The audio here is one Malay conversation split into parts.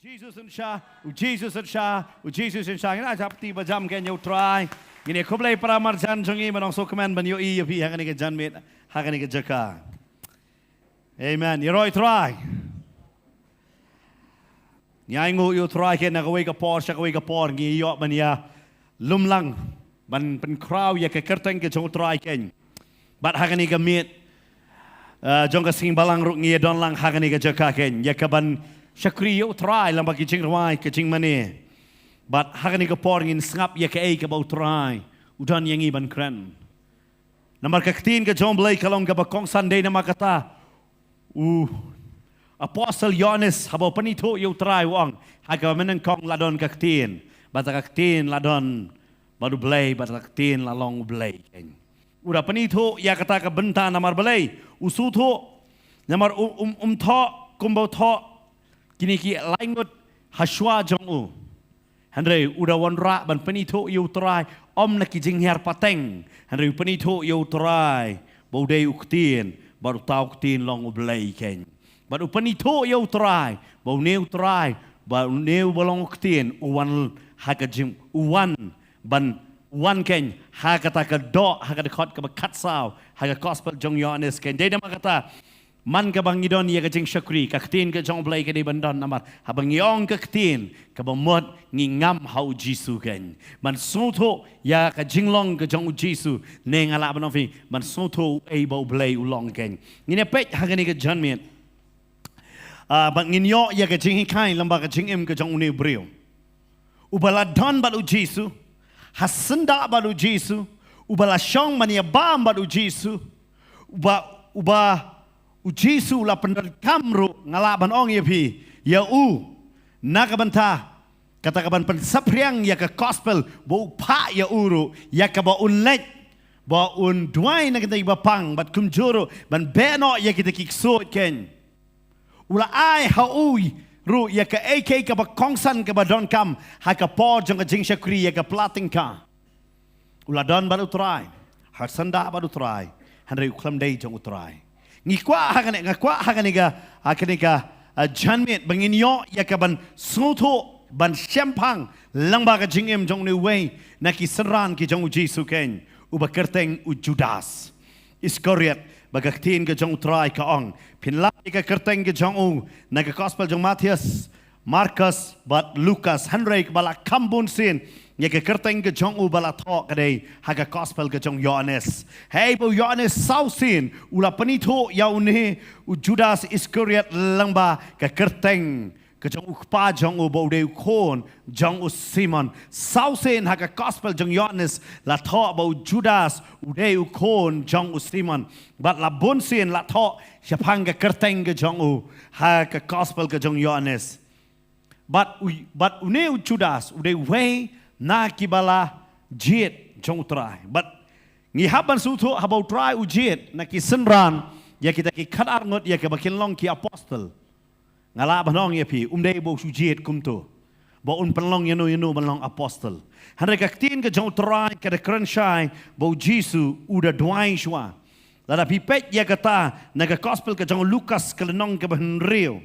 Jesus and Shah, Jesus and Shah, Jesus and Shah. Ina jap ti bajam ke nyau try. Gini kublai para marjan jongi manong so command ban yo I yapi hakani ke janmet hakani ke jaka. Amen. Yeroi try. Nyai ngu yo try ke na kawai ka por sha kawai ka por ngi yo ban ya lumlang ban pen crowd ya ke kerteng ke jong try ken. Bat hakani ke mit jong ka sing balang ruk ngi don lang hakani ke jaka ken. Ya ke ban Syakri yo try lang bagi cing rawai ke cing mane. But hakani ke por ngin ngap ya ke ai ke bau try. Udan yang iban kren. Namar kaktin ke jom blai kalong ke bakong Sunday nama kata. Apostle Yohanes habau panito yo try wang. Haga meneng kong ladon kaktin. Bata kaktin ladon baru blai bata kaktin lalong blai. Udah panito ya kata ke benta namar blai. Usuto namar tho kumbau tho. Kini ki langut haswa jongu. Handre udah wanra ban penito yo try om nak kijing hiar pateng. Handre penito yo try bau dei uktin baru tau uktin long ublai ken. Baru penito yo try bau neu try bau neu balong uktin uwan hakajim uwan ban uwan ken hakata ka do hakata khot ka kat saw haga gospel jong Yohanes ken. Jadi nama kata man ka bang idon ya kajing syakri kaktin ka jong blai ka di bandon namar habang yong kaktin ka bamot ngingam hau jisu ken man soto ya ka jinglong ka jong jisu ne ngala banofi man soto ai bau blai ulong ken ngine pet hagani ka janmet bang nginyo ya ka jing kai lamba ka jing em ka jong uni brio ubala don balu jisu hasenda balu jisu ubala shong mania bam balu jisu uba Jisu la penderkam ru ngalaban ong ya pi ya nakabanta kata kaban pensapriang ya ke gospel bo pa ya uru ya ke ba unlet ba un duai na kita ibapang bat kumjuro ban beno ya kita kiksot ken ula ai haui ru ya ke AK ke ba kongsan ke ba don kam ha ke po jong ke jing syakri ya ke plating ka ula don baru try harsanda baru try handai uklam dei jong utrai ngikwa hakane ga janmet bangin yo ya ka ban soto ban champang langba ka jingem jong ne way na ki seran ki jong Jisu ken uba kerteng u Judas Iskariot bagaktin ka jong try ka ong pinla ka kerteng ka jong u na ka gospel jong Matius Markus but Lucas Henry bala kambun sin ya ke kerteng ke jong u bala thok kadai haga gospel ke jong Yohanes hey bo Yohanes sausin ula panito ya une u Judas Iskariot langba ke kerteng ke jong u pa jong u bo de kon jong u Simon sausin haga gospel jong Yohanes la thok bo Judas u de kon jong u Simon bat la bonsin la thok siapang ke kerteng ke jong u haga gospel ke jong Yohanes but une u Judas u de way na kibala jet jong try but ngi haban suto habau try u jet na ki senran ya kita ki khadar ngot ya ke bakin long ki apostle ngala banong ya pi dei bo su jet kumto bo un penlong yano banlong apostle hande ka tin ke jong try ke de krenshai bo Jisu uda duai shwa lada pi pet ya kata na ka gospel ke jong Lukas ke lenong ke ban rio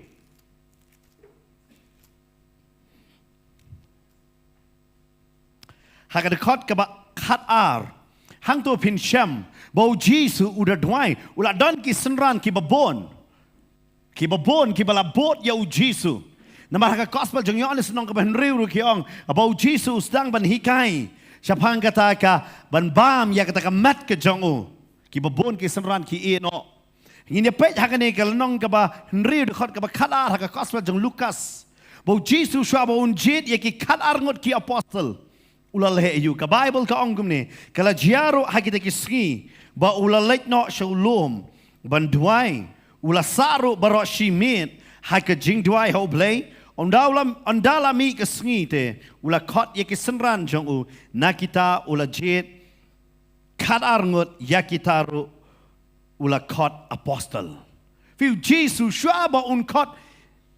Hakada kot ke kat ar hang tu pin syam bau Jisu udah duai ulah don ki senran ki babon ki bala bot ya u Jisu nama haka gospel jong Yohanes nong ke ban riu ki ong bau Jisu sedang ban hikai siapang kata ka ban bam ya kata ka mat ke jong u ki babon ki senran ki eno ngine pet haka ne ke nong ke ba riu de kot ke ba kat ar haka gospel jong Lukas bau Jisu shwa bau unjit ya ki kat ar ngot ki apostle ulalhe yu ka Bible ka ongum ni kala jiaro hakita kiski ba ulalek no shalom ban duai ulasaru baro shimit haka jing duai ho blay ondala mi kiski te ula kot ye kisenran jong u nakita ula jet kadar ngot yakitaru ula kot apostle fiu Jesus shaba un kot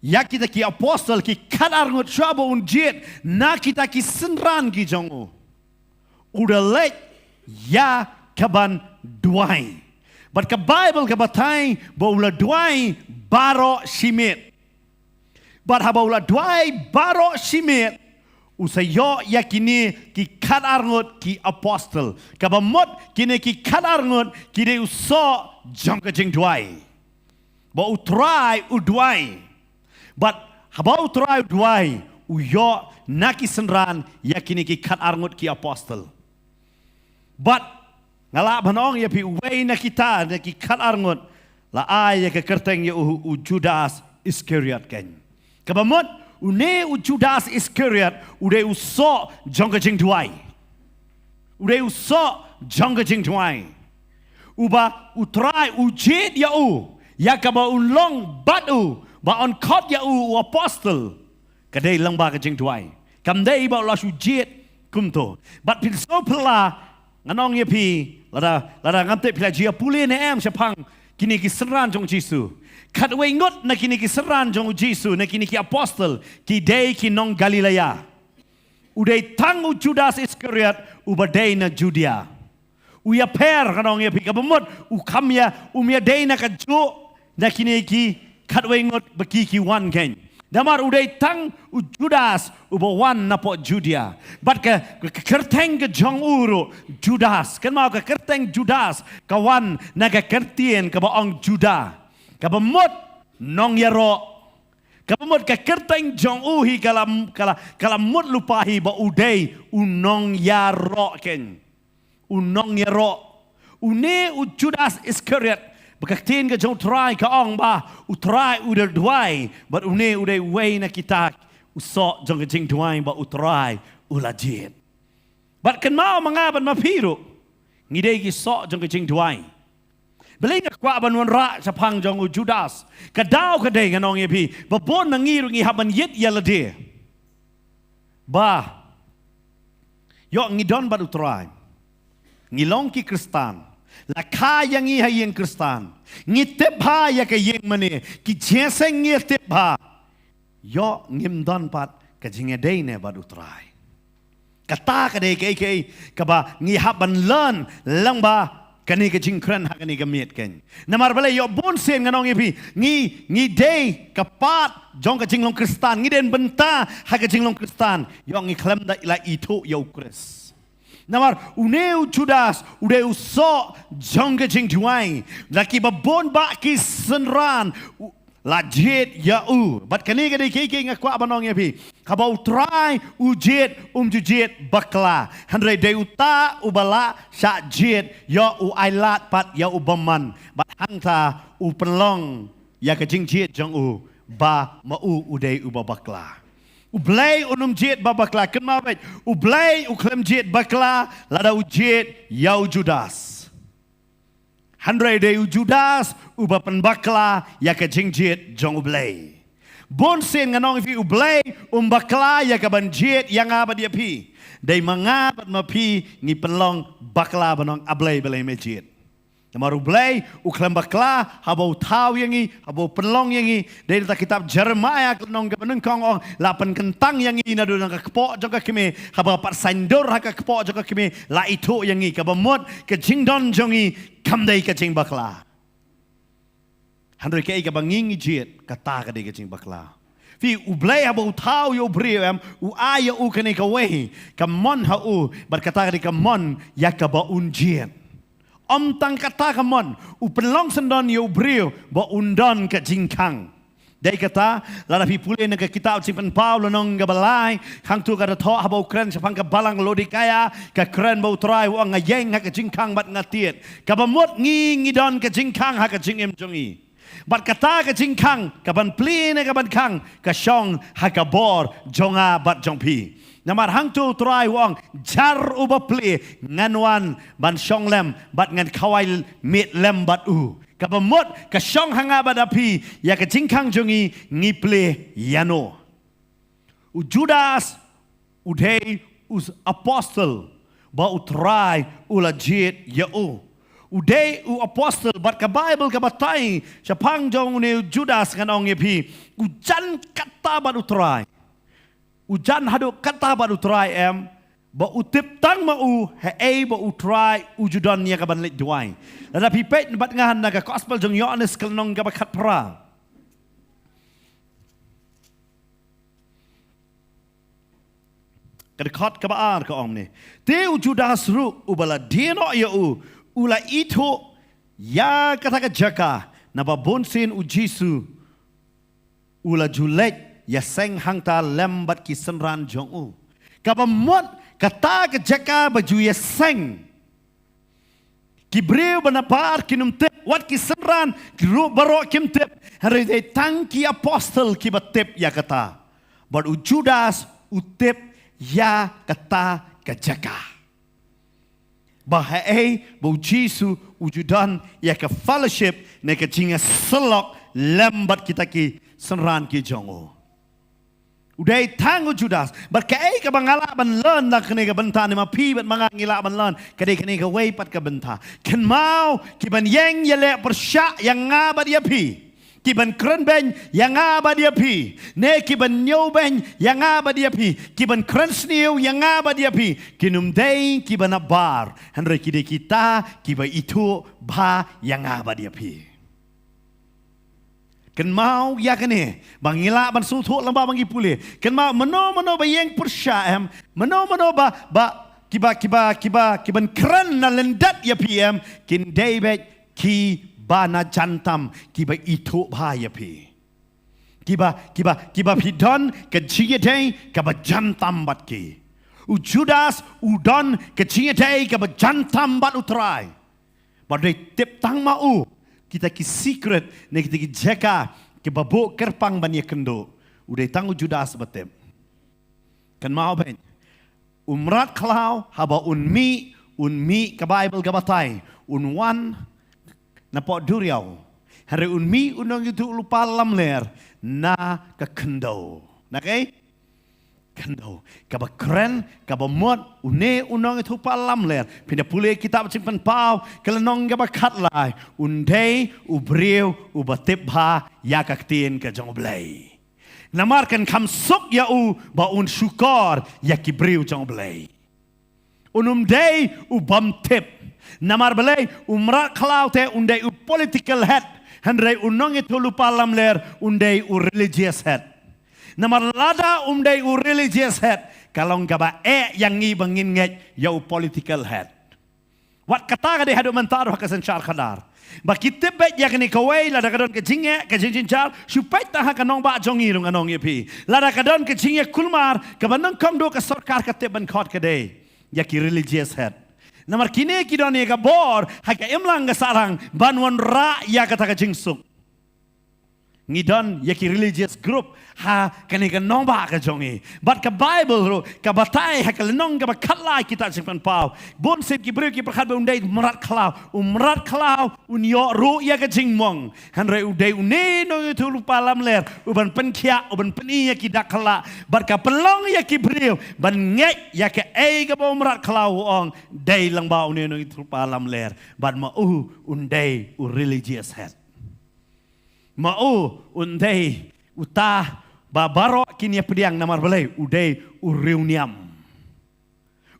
ya kita ki apostle ki kadar ngot shaba un jet na kita ki senran ki jong u udah let ya kaban duai but ka Bible ka batai bo ula duai baro shimit But habaulah duai barok simit usayo yakini ki kadarngot ki apostle. Kabamot kini ki kadarngot kini uso jangka jeng duai. Ba utrai uduai. But habau utrai uduai uyo naki senran yakini ki kadarngot ki apostle. But ngala banong ya pi uwei na kita na ki kadarngot la ay ya kerteng ya u Judas Iscariot ken. Kabamot une u Judas Iscariot ude uso jangka jeng duai. Ude uso jangka jeng duai. Uba utrai ujid ya u ya kaba ulong batu ba on kot ya u apostle kadai lang ba ka jeng duai. Kam dei ba la ujid kumto. But pil so pela nganong ya pi lada ngamte pila jia pulih ne em sepang kini ki seran jong Jisu. Kat wengot na kini ki seran jong Jisu na kini ki apostle ki dei ki nong Galilea. Udai tang u Judas Iscariot ubadai na Judea. Uya per kanong ya pika bemot ukamya umya dei na kaju na kini ki kat wengot baki ki wan ken. Damar udai tang u Judas ubawan na po Judea. But ke kerteng ke jong uru Judas. Kan mau ke kerteng Judas kawan na ke kertien ke baong Juda. Kabamot nong yaro. Kabamot ke kerteng jong uhi kalam mut lupahi ba udai unong yaro ken. Unong yaro. Une u Judas Iscariot. Bekaktin ke jong try ka ong ba utrai udah duai but une udah way na kita usok jong ke jing duai ba utrai ulajit. But kan mau mangaban mapiru ngidei ki sok jong ke jing duai. Beling kwa banwan ra sapang jong u Judas kadau kadai nganong yepi babon nangiru ngi haban yit yalade. Ba yo ngidon ba utrai ngilong ki Kristan. La kaya ngi hayeng Kristan. Ngitip ha ya ke yeng mane ki jeseng ngitip ha. Yo ngimdon pat ka jingedei ne bad utrai. Kata ka dei ke ba ngi haban learn lang ba kani ka jingkran ha kani ka miet ken. Namar bale yo bon sen nganong ipi ngi dei ka pat jong ka jinglong Kristan ngi den benta ha ka jinglong Kristan yo ngi klem da ila itu yo Kris. Namar uneu Judas udeu so jongga jing duai laki babon ba ki senran lajet ya u bat kani gade kiki ngakwa abanong yapi kabau try ujet jujet bakla handre de uta ubala sha jet ya u ailat pat ya u baman bat hangta u penlong ya ka jing jet jong u ba ma u udei u bakla. Ublay unum jet babakla kenma bet ublay uklem jet bakla lada ujet yau Judas handrai de Judas ubapan bakla ya ke jing jet jong ublay bon sen nganong fi ublay bakla ya ke ban jet yang apa dia pi dai mangabat mapi ni penlong bakla banong ablay belai mejet Namaru blay uklem bakla habau tau yangi habau penlong yangi dari kitab Jeremiah kenong kebenung kong ong lapan kentang yangi nadu nang kepok jaka kime habau pat sandor haka kepok jaka kime la itu yangi kabamot ke jingdon jongi kamdai ke jing bakla handre ke kabangingi jet kata ke jing bakla fi ublay habau tau yo briam u aya u kene kawe kamon ha u berkata ke kamon yakaba unjet Om tang kata kamon upenlong sendon yo brio ba undon ke jingkang. Dai kata lada pi pule na kitab simpan Paulo nong gabalai hang tu kada tho habau kren sepang ke balang lodikaya ke kren bau trai wa ngayeng ha ke jingkang bat ngatiet. Kabamot ngidon ke jingkang ha ke jingem jongi. Bat kata ke jingkang kaban pli ne kaban kang ke syong ha ke bor jonga bat jongpi. Namar hang tu try wong jar uba pli nganwan ban syong lem bat ngan kawai mit lem bat u kabamot ka syong hanga badapi ya ka jingkang jongi ngiple yano u Judas udei us apostle ba utrai ulajit ya u udei u apostle bat ka Bible ka batai syapang jong ne Judas nganong yepi ujan kata bat utrai ujan hadu kata baru try em ba utip tang ma u he ba u try ujudan nya ka ban le duai la pipet bat ngahan na ka gospel jong Yohanes kalnong ka bakat pra Kedekot kebaar ke om ni. Teu Judas ru ubala dino ya ula itu ya kata jaka naba bonsin ujisu ula julet ya seng hangta lembat kisenran jong kabamot kata jaka baju ya seng kibreu banapar kinum tep wat kisenran kiru barok kim tep hari de tangki apostel kibatep ya kata bad Judas utep ya kata kejaka. Bahai bau Jisu ujudan ya ke fellowship ne ke jinga selok lembat kita ki senran ki jongo. Udai tangu Judas, berkai ke bangala ban learn nak kene ke benta ni ma pi bat mangangila ban learn kade kene ke wei pat ke benta. Ken mau ki ban yeng yele persyak yang ngabat dia pi. Kiban keren ben yang apa dia pi, ne kiban nyu ben yang apa dia pi, kiban keren sniu yang apa dia pi, kinum day kiban abar, henry kide kita kiba itu ba yang apa dia pi. Ken mau ya kene, bangila ban sutu lamba bangi pule, ken mau meno ba yang persya meno ba kiban keren na lendat ya pi kin day bet ki bana jantam kiba itu bahaya pi kiba pidon ke jiyedai kiba jantam bat ki Judas udon ke jiyedai kiba jantam bat utrai badai tip tang mau kita ki secret ne kita ki jeka kiba bo kerpang ban ye kendo udai tang Judas batep kan mau ben umrat klau haba unmi ke Bible gabatai unwan napok duriau. Hari unmi unang itu lupa lamler na ke kendo. Nakai? Kendo. Kaba keren, kaba mod, une unang itu lupa lamler. Pindah pulih kitab simpan pau, kelenong kaba katlai. Undai, ubriu, ubatip ha, ya kaktiin ke jong blay. Namarkan kamsuk ya ba un syukor, ya kibriu jong blay. Unumdai, ubam tip. Namar belai umrat kalau te undai political head, hendai unong itu lupa lamler undai religious head. Namar lada undai religious head, kalau ngaba yang ngi bangin nget yau political head. Wat kata kade hadu mentar hakasan syar khadar. Ba kitib bet yak ni kawai lada kadon ke jingjing char supaya tah kanong ba jongi rung anong yepi. Lada kadon ke jingye kulmar ke bandang kong do ke sarkar katib ban khot kade yak religious head. Namar kini kidon ye ka bor haka imlang ga sarang banwan ra ya kata ka jingsuk. Ngidon ye ki religious group ha kani ka nomba ka jongi. But ka Bible ro ka batai haka lenong ka bakala kita simpan pau. Bon sip ki bru ki perkhat ba undai merat klau unyo ro ya ka jingmong. Hanre udai une no itu lupa lam ler uban penkia uban peni ya ki dakala. But ka pelong ya ki bru ban ngai ya ka ka ba merat klau ong dai lang ba une no itu lupa lam ler. But ma undai religious head. Mau undai uta babaro kini pediang namar balai udai ureuniam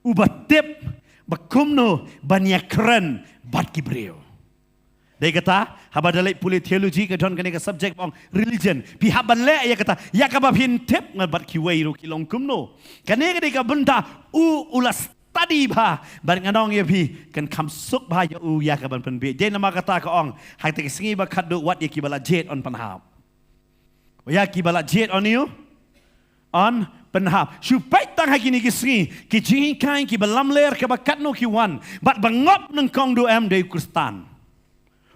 ubatip bakumno banyak keren bat kibreu. Dia kata haba dalai puli teologi ke don kene ke subjek bang religion pi haban le ya kata ya ka babin tip ngabat kiwei ro kilong kumno kene ke ka benta ulas tadi bah barang anong ya pi kan kamsuk bah ya ya ka ban penbe je nama kata ka ong hak te singi ba khadu wat ya kibala jet on panhap ya kibala jet on you on panhap supaya tang hak ini kisingi ki jingi kain ki balam ler ka bakat no ki wan bat bangop nang kong do am de kristan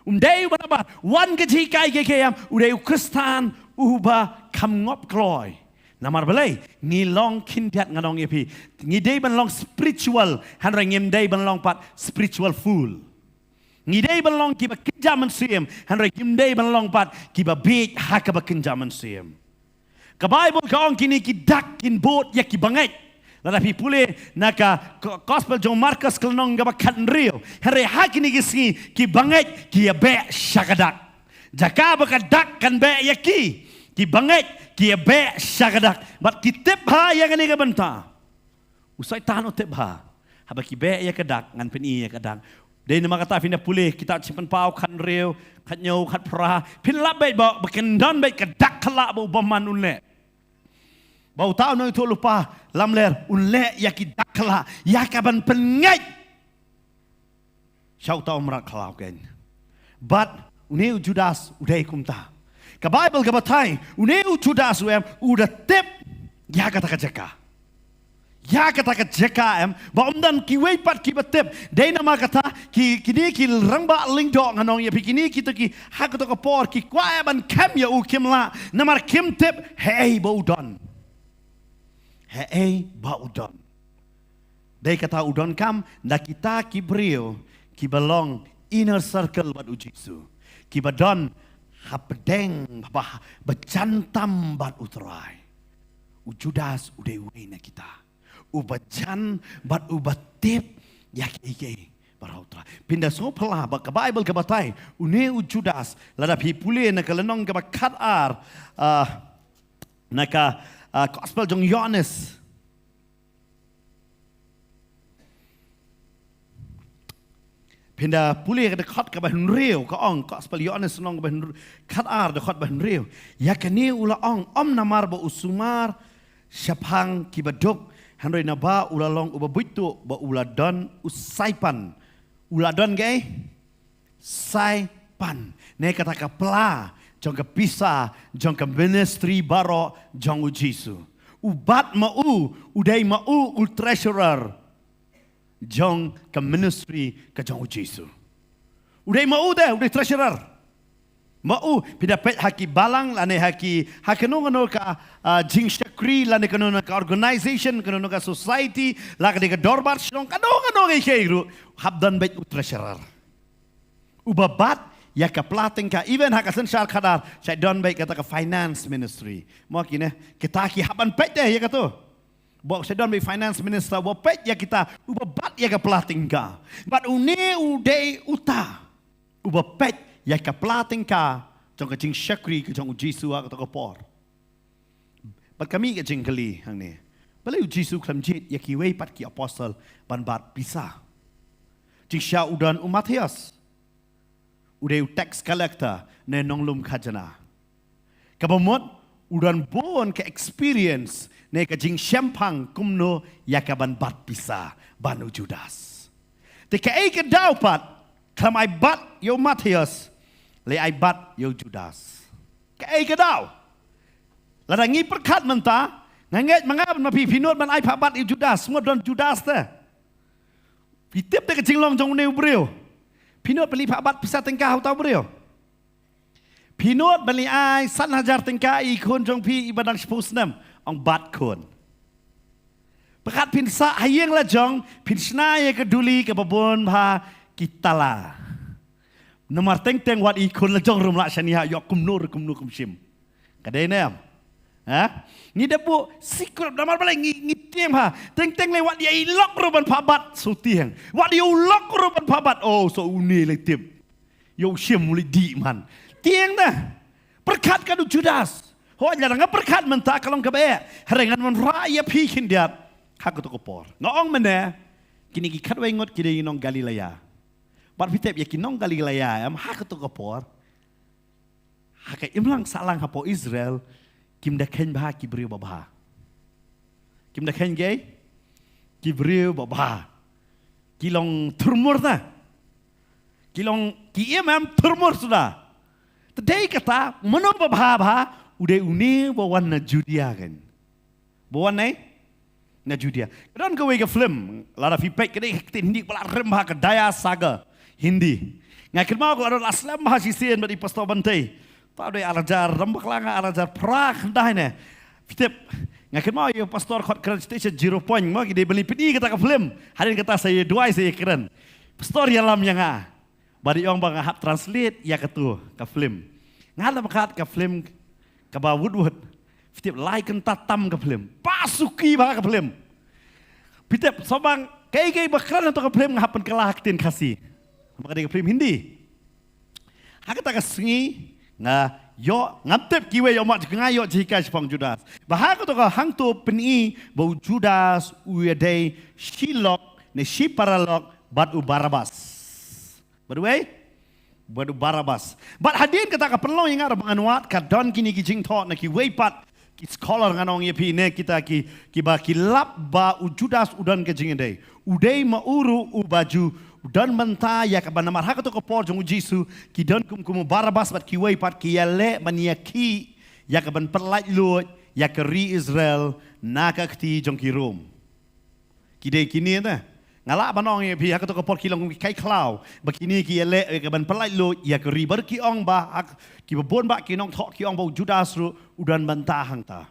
dei ba wan ke ji kai ke am udai kristan uba kam ngop kloy namar balai ngilong kindiat nganong yepi ngidei ban long spiritual hanra ngem dei ban long pat spiritual fool ngidei ban long kiba kinjaman siem hanra ngem dei ban long pat kiba bit hakaba kinjaman siem ka Bible ka ong kini ki dak kin bot ya ki bangai ladapi pule naka gospel John Marcus kelnong gaba kan rio hanra hakini gisi ki bangai ki ya be shakadak jaka ba dak kan be ya ki bangai kia be syagadak bat kitip ha yang ni ka benta usai tano tip ha haba ki be ya kadak ngan peni ya kadak dei nama kata pindah pulih kita simpan pau kan reu kat nyau kat pra pin lap bai ba bekendon bai kadak kala bo baman unle Bau tahu no itu lupa lamler unle yaki dakla yakaban pengai. Syau tahu merak kalau kan. But uneu Judas udah kumta. Ke Bible ke batai uneu Judas udah tip ya kata kejeka. Ya kata kejeka ba umdan kiwei pat ki batip. Dai nama kata kini ki rangba lingdok nganong ya pikini kita ki hak to kapor ki kwa ban kam ya u kimla namar kim tip hey ba udon. Hey ba udon. Dai kata udon kam na kita ki brio ki belong inner circle bat ujisu. Ki badon hapdeng bah becantam bat utrai. Judas udah na kita. Ubajan bat ubatip yaki barautra pindah so pala ba ka Bible ka batai une Judas lada pi pule na kalenong ka bakat ar na ka gospel jong Yohanes pindah pule ka dekat ka bahan real ka ong gospel Yohanes nong bahan kat ar dekat bahan real yakani ula ong namar ba usumar syapang kibaduk Handoi na ba ulalong ubabuitu ba uladon usaipan. Uladon gay? Saipan. Ne kata kapla jong kapisa jong ka ministry baro jong ujisu. Ubat mau udai mau treasurer jong ka ministry ka jong ujisu. Udai mau deh udai treasurer. Mau pidapet haki balang lane haki hakenong ka jing shakri lane kanong ka organization kanong ka society lane ka dorbat song kanong ay kairu habdan bet treasurer ubabat ya ka plating ka even hakasan syar kadar say don bet kata ka finance ministry mo kine kita ki haban pet deh ya kato bo say don bet finance minister bo pet ya kita ubabat ya ka plating ka but une uday uta ubapet ya ka plating ka jong ka jing syakri ka jong Jisu ka to por pat kami ka jing kali hang ni balai Jisu klamjit ya ki wei pat ki apostle ban bat bisa jing sha udan Matius udai tax collector ne nonglum khajana kabamot udan bon ka experience ne ka jing syampang kumno ya ka ban bat bisa banu Judas te ka ai ka daw pat klamai bat yo Matius le ai bat yo Judas. Kai ka daw. Lada ngi perkat menta, nganget mangap ma pi pinot man ai bat yo Judas, semua don Judas te. Pitip te kecing long jong neu breu. Pinot beli bat pisah tengkah tau breu. Pinot beli ai san hajar tengkah i kun jong pi ibadang sepusnam ong bat kun. Perkat pinsa hayeng la jong pinsna ye keduli ke babon ba kita lah. Nomor teng wat ikon la jong rum la shania yok kum sim. Kadai ne. Ha? Ni debu secret nomor balai ngi tiang ha. Teng le wat dia ilok ruban pabat so tiang. Wat dia ulok ruban pabat oh so uni le tip. Yo sim muli di man. Tiang dah. Perkat kadu Judas. Ho nya nga perkat menta kalong ka be. Harengan man raya pi kindiat. Hak to kopor. Ngong mene. Kini ki khat wengot kide nong Galilea. Bat pitep yakin nong Galilea hak to kapor hak imlang salang hapo Israel kim da ken bah kibriu babha kim da ken gay kibriu babha kilong turmur na kilong ki turmur sudah today kata mano babha bah udah uni bawan na Judea kan bawan na Judea kadang gawe ke film lara fipek kene tindik pala rem bah ke daya saga Hindi. Ngakin mau kalau ada aslam mahasiswa bagi pastor bantai. Tak ada alajar rembak langa alajar perak dah ini. Fitip. Ngakin mau ya pastor kot keren station 0 point mau kita beli pedi kita ke film. Hari kata saya dua saya keren. Pastor yang lam yang bari orang bang hap translate ya ketu ke film. Ngala makat ke film ke Woodwood. Fitip like tatam ke film. Pasuki bah ke film. Fitip sobang kai bakran untuk ke film ngahapan kelah haktin kasih. Maka dia film Hindi. Hak kata kesengi nga yo ngaptep kiwe yo mak ngayo jika sepang Judas. Bahak to ka hang to peni bau Judas uedei Shilok ne Shiparalok bat u Barabas. Badue bat u Barabas. Bat hadin kata ka perlo yang ara banganuat ka don kini kijing thot na ki weipat scholar nganong ye pi ne kita ki ba ki lap ba u Judas udan ke jingende udai ma uru u baju udan menta ya ka banamar ha to ko por jong Jisu ki dan kum Barabas bat ki wei pat ki yale man ya ki ya ka ban perlaj lu ya ka ri Israel na ka ti jong ki Rom ki de ki ni na ngala banong ye pi ha to ko por ki long kai klau ba ki ni ki yale ka ban perlaj lu ya ka ri bar ki ong ba ki bon ba ki nong tho ki ong ba Judas ru udan menta hang ta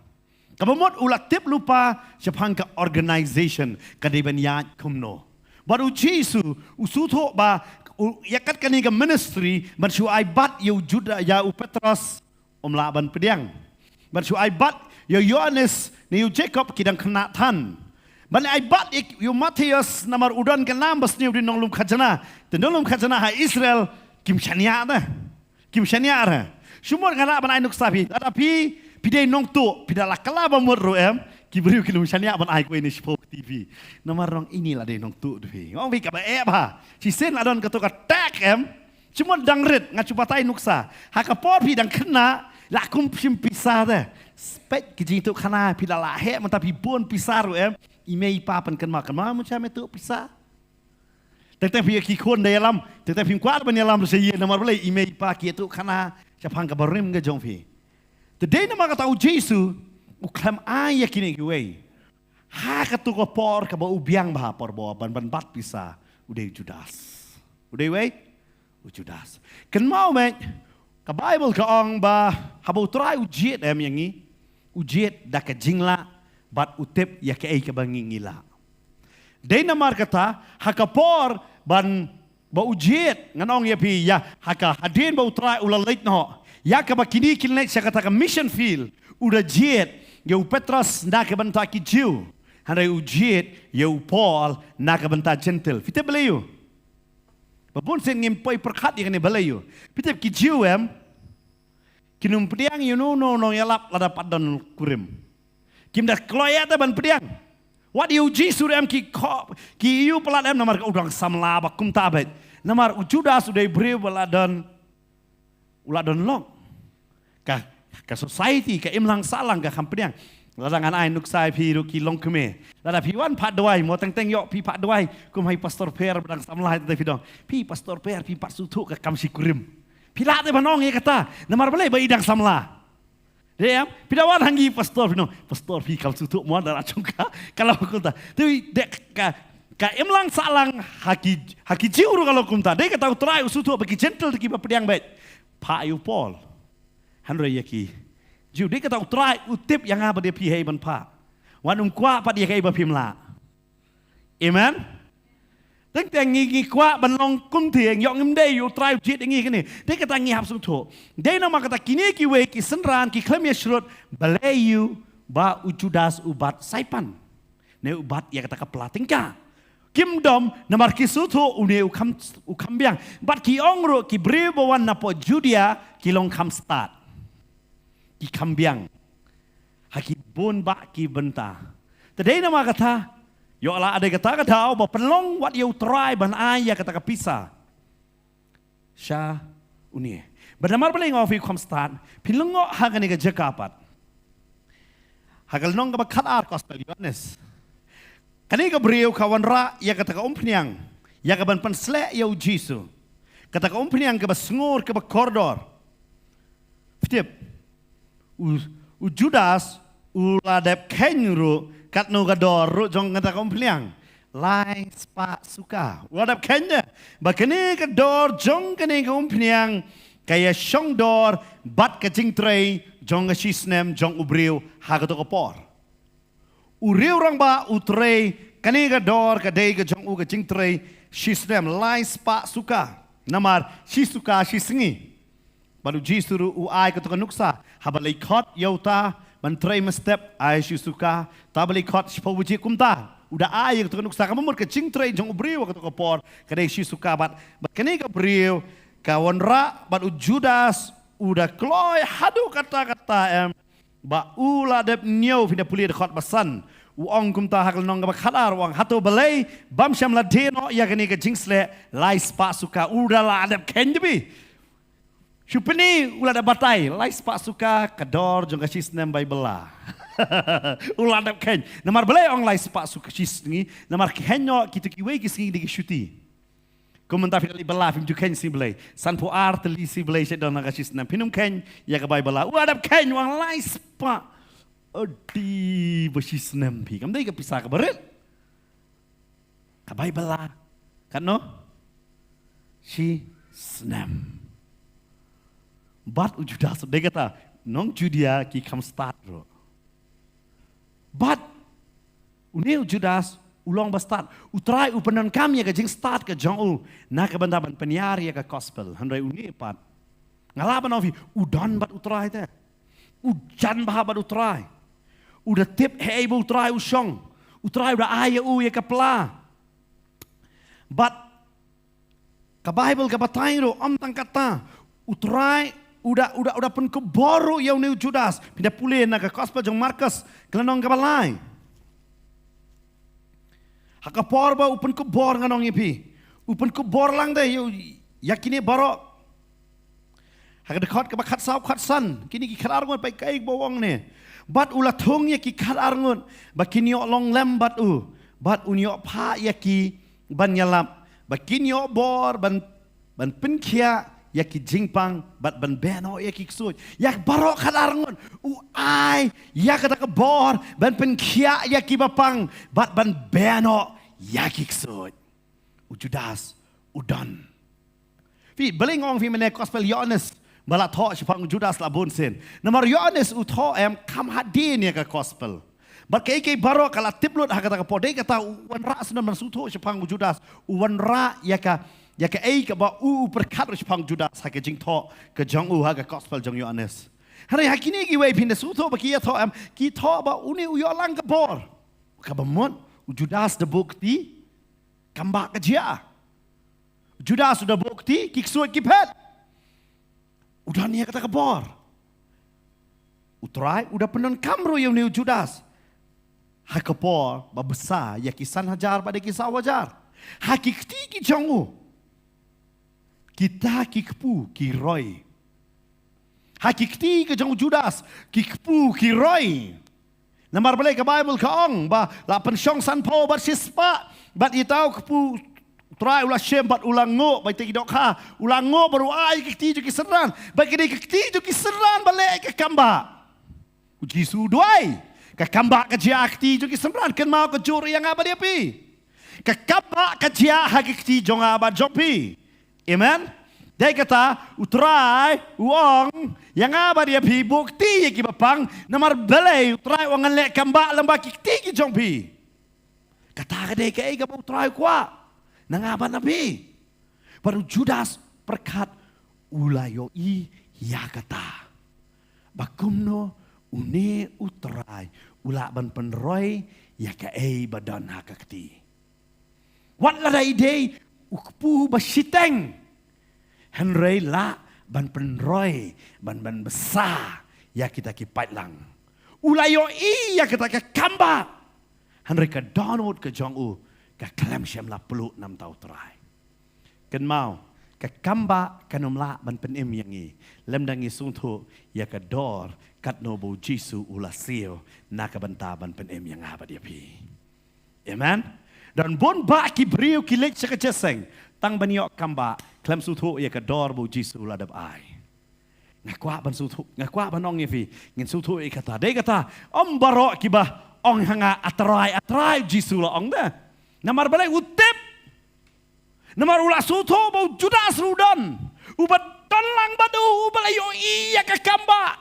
kabamot ulat tip lupa siapang ka organization kadiban ya kumno baru Jisu usuto ba yakat kani ka ministry bersu aibat yu Juda ya u Petrus laban pediang bersu aibat yu Yohanes ni yu Jacob kidang kena tan ban aibat yu Matius namar udan ke nambas ni di nonglum khajana te nonglum khajana ha Israel kim shania semua ngala ban ainuk sapi tetapi pidai nong tu pidala kala ba mur ki beriu ki lumshania ban ai ko ini spok TV nomor rong inilah de nong tu dhi ngong vi ka ba ba si sen adon ka to ka tak cuma dangret ngacupatai nuksa ha ka por pi dang kena la kum pim pisar de spek ki jing tu khana pidala he man tapi bon pisar imei pa pan kan ma macam itu pisar tentang pi ki kon de lam tentang pim kwat ban lam se ye nomor bele imei pa ki tu khana chapang ka barim ga jong pi today nama kata Jisu uklam ayah kini gue ha katu ko por ka ba ubiang ba por bo ban bat pisa udah we Judas kan mau ka Bible ka ong ba habo try ujiet yang ni ujiet da ka jingla bat utep ya ka ai ka bangingila day nama kata ha ka por ban ba ujiet nganong ya pi ya ha ka hadin ba try ulalait no ya ka ba kini kilnek siya kata ka mission field udah jet Yau Petrus nak benta ki Jew, handai ujiet yau Paul nak benta gentle. Kita belayu. Babun sen ngempoi perkat yang ni belayu. Kita ki Jew kinum pediang you know no yalap lada padan kurim. Kim dah kloya ta ban pediang. What you Jisu ki you pelat namar udang samla bakum tabet. Namar Judas sudah beri uladon long. Ka society ka imlang salang ka kampediang ladangan ai nuk sai pi ru ki long keme lada pi wan pat doi mo teng yok pi pat doi kum hai pastor per badang samlah te dong pi pastor per pi pat sutu ka kam si kurim pi la te banong ye kata namar bale ba idang samlah de pi dawan hangi pastor pi kal sutu mo dara chungka kalau kunta tu de ka imlang salang haki jiuru kalau kunta de kata utrai sutu bagi gentle ki ba pediang bet pa yu Paul Handre yaki, jadi kita utrai utip yang apa dia pihai banpa, wanum kuat pada dia kai bapimla, amen. Tentang ngi kuat banlong kuntieng, yang ngemdei utrai ujit ngi kini, dia kata ngi hapsum tu, dia nama kata kini kiwe ki senran ki klemia surut balayu ba Judas ubat saipan, ne ubat ya kata kepelatingka. Kim dom namar kisutu une ukam biang, bat ki ongro ki brebawan napo Judea ki long kam start. Ki kambiang haki bon ba ki benta tadai nama kata yo ala ada kata ba penlong wat yo try ban aya kata kapisa sha unie badamar baleng of kom start pilungo hagani ga jakapat hagal nong ga khat gospel Yohanes kani ga brio kawan ra ya kata ka umpniang ya ga ban pensle yo Jisu kata ka umpniang ga basngur ka ba koridor fitip Judas uladep kenru kat no gador ru jong ngata kompliang lai spa suka uladep kenya bakene gador jong kene kompliang kaya shong dor bat ka jingtrei jong shisnem jong ubriu hagato kopor uriu rang ba utrei kene gador ka dei ka jong u ka jingtrei shisnem lai spa suka namar shisuka shisingi baru Jisu uai ketukan nuksa habalai khot yauta mentrai mestep ai suka tabali khot sipawuji kumta udah ai ketukan nuksa kamu mur kecing trai jong ubriu ketukan por kadai suka bat kene ka briu kawan ra bat Judas udah kloy hadu kata-kata ba ula dep nyau fina puli khot basan uang kumta hakal nong ba khadar uang hatu balai bam syam la deno ya kene ka jingsle lai spa suka udah la dep kenjebi Supeni ulah ada batai, lai sepak suka kador jong kasis nem Bible lah. Ulah ada ken. Namar belai ong lai sepak suka sis ni, namar kenyo kita kiwe kisi di syuti. Komentar fikali bela film juken si belai. Sanpo art li si belai sedang nak kasis nem. Pinum ken ya ke Bible lah. Ulah ada ken wang lai sepak. Odi besis nem pi. Kamdai ke pisah ke beret. Ke Bible lah. Kan no? Si snem. But Judas, dia kata, nong Judia ki kam start bro. But unil Judas ulang ba start. Utrai upanan kami ya jing start ke jong na ke bandaban penyiar ya ke gospel. Handai uni pat. Ngalaban ofi udan bat utrai te. Ujan bah bat utrai. Udah tip hei ba utrai usong. Utrai udah aya ya ke pela. But ke Bible ke batai ro tang kata utrai udah pun keboro yang ni Judas pindah pulih nak ke gospel jong Markus kelenong ke balai haka porba upun kebor nganong ipi upun kebor lang deh yakini baro haka dekat ke bakat sau kat san kini ki kharar ngon pai kai bawang ne bat ulah thong ya ki kharar ngon bakini long lem bat unyo pha ya ki ban yalap bakini bor ban penkia yaki jingpang bat ban beno yaki ksut yak barok kadarngon ai yak kata kebor ban penkia yaki bapang bat ban beno yaki ksut Judas udan fi belingong fi mene gospel Yohanes bala tho chpang Judas la bon sen namar Yohanes utho em kam hadin ya ka gospel bat kai barok kala tiplut hakata ka podai kata wan ra sunan sutho chpang Judas wan ra ya ke ke ba perkat pang Judas ha ke jing tho ke jong ha ke gospel jong Yohanes hari hakini ki wei pin de su tho ba ki tho am ki tho ba uni yo lang ke bor ka ba mon Judas de bukti kamba ke dia Judas sudah bukti ki suat ki pet udah ni kata ke bor utrai udah penon kamro yang ni Judas ha ke bor ba besar ya kisan hajar pada kisah wajar hakikti ki jong kita kikpu kiroi. Hakikti ke jong Judas kikpu kiroi. Namar balik ke Bible ka ong ba la pensyong san po bat sispa bat itau kpu try ulah shem bat ulang ngo ba te dok ha ulang ngo baru ai kikti ju kiseran ba kini kikti ju kiseran balik ke kamba. Uji su duai ke kamba ke dia kikti ju kiseran ken mau ke juri yang apa dia pi. Ke kamba ke dia hakikti jong apa jopi. Amen. Dia kata, utrai uang yang apa dia pi bukti ki bapang namar belai utrai uang lek kamba lamba kikti ki jong pi. Kata dia ke ga utrai kwa. Nang apa nabi. Baru Judas perkat ulayo ya kata. Bakumno une utrai ula ban penroy ya ke badan hakakti. Wat la ide ukpu basiteng Henry la ban penroy ban besar ya kita kipat lang ulayo ya kita ke kamba Henry ke download ke jong ke kelam syam la peluk 6 tahun terai ken mau ke kamba kanum la ban penim yang lem dangi sungtu ya ke dor kat nobo jisu ula sio na ke banta ban penim yang apa dia pi amen. Dan bon ba ki brio ki lek sekeceseng tang baniok kamba klem sutu ya ke dor bu jisu ladap ai ngakwa ban sutu ngakwa banong ye fi ngin sutu e kata de kata om barok ki ba ong hanga atrai jisu la ong da namar balai utip namar ula sutu bu Judas rudan ubat talang badu ubalai yo iya ke kamba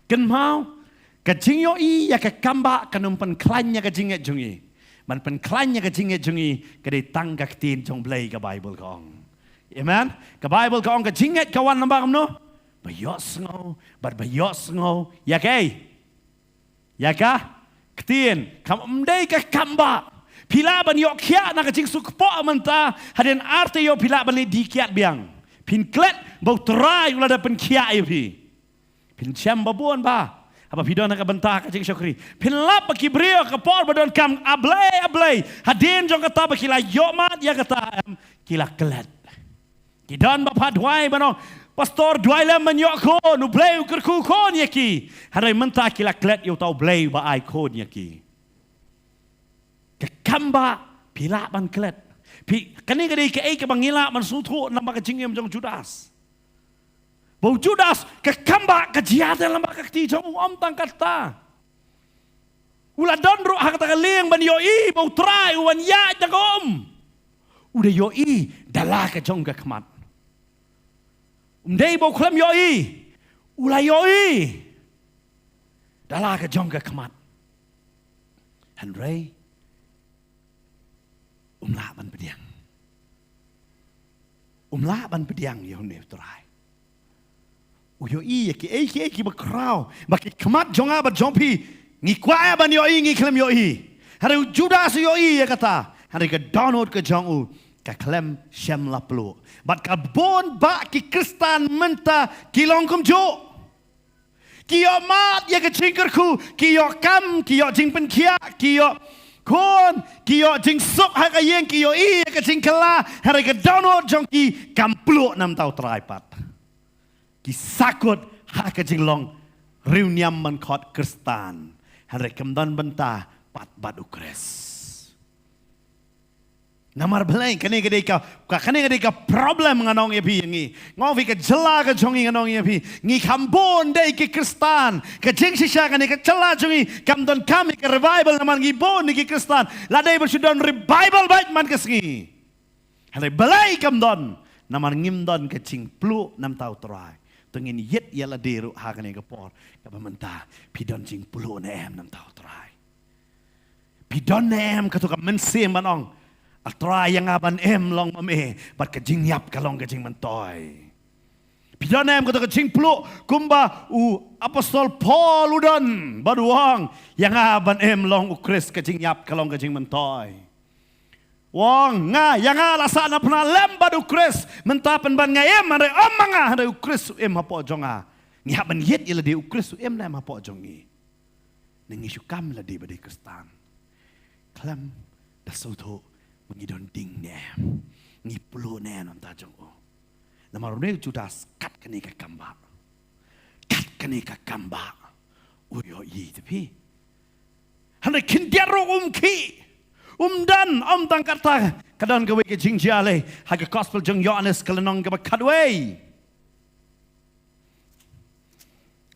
ken mau ke jing yo iya ke kamba kanum pen klanya ke jinget jungi man penklanya ke jinget jungi ke tangga tin jong blai ke Bible kong. Amen. Ke Bible kong ke jinget kawan nambang no. Bayos ngo, ya ke? Ya ka? Ketin kam mdai ke kamba. Pila ban yok kia na ke jing sukpo menta haden arte yo pila ban di kiat biang. Pin klet bau terai ulah da pen kia yo pi. Pin cham babuan ba. Apa video nak bentak kacing syukri. Pinlap bagi brio ke por badon kam ablay. Hadin jong kata bakila yomat ya kata kila kelet. Kidan bapa duai bano Pastor dua lem menyok ko nu bleu kerku ko nyaki. Harai mentah kila klet yo tau bleu ba ai ko nyaki. Kekamba pila ban klet. Pi kani kadi ke ai ke bangila man sutu namba ke jingem jong Judas. Bau Judas kekamba kejiatan lamba kakti jong om tangkat ta. Ula donro hak ta leng ban yo i bau trai wan ya jagom. Udah yo i dalah ke jong ke kemat. Day bau klem yo i. Ula yo i. Dalah ke jong ke kemat. Henry umlah ban pediang. Umlah ban pediang yo ne trai. Uyo i ki bakrau. Baki kemat jonga ba jompi. Ngi kwa ban yo i ngi klem yo i. Hari Judas yo i ya kata. Hari ke download ke jong u. Ka klem shem la plu. Bat ka bon ba ki kristan menta ki longkum jo. Ki yo mat ya ke cingkerku. Ki yo kam, ki yo jing pen kia, ki yo kon, ki yo jing sok ha ka yeng, ki yo i ya ke cingkela. Hari ke download jong ki kam plu nam tau traipat. Ki sakut ha ke jing long riu nyam man kot kristan. Hari kemdan benta pat bat ukres. Namar belai kene gede ka problem nganong yepi ngi ngovi ke jela ke jongi nganong yepi ngi kambon dei ke kristan ke jeng sisa kene ke jela jongi kamdon kami ke revival naman ngi bon ke kristan la dei bersudon revival bait man ke sngi hale belai kamdon naman ngimdon ke cing plu nam tau trai tungin yet yala deru ha kene ke por ke pementa pidon cing plu nem nam tau trai pidon nem ketuka mensim manong Atrai yang aban long mame bat kejing yap kalong kejing mentoy. Pidanem kata kejing peluk kumba apostol Paul udan baduang yang aban long ukris kejing yap kalong kejing mentoy. Wong nga yang lasa na pernah lem badu ukris mentapen ban ngayem ada omanga ada ukris hapo jonga. Ngi haban yet ila di ukris nem hapo jongi. Nengi syukam la di badi kristan. Klam dasauto ngidon ding nem ngi pulu nem nam ta jong o namarone Judas kat kene ka kamba uyo yi tepi hande kindiaro ki dan tang kata kadon gawe ke jingjale haga gospel jong Yohanes kalenong ga kadwe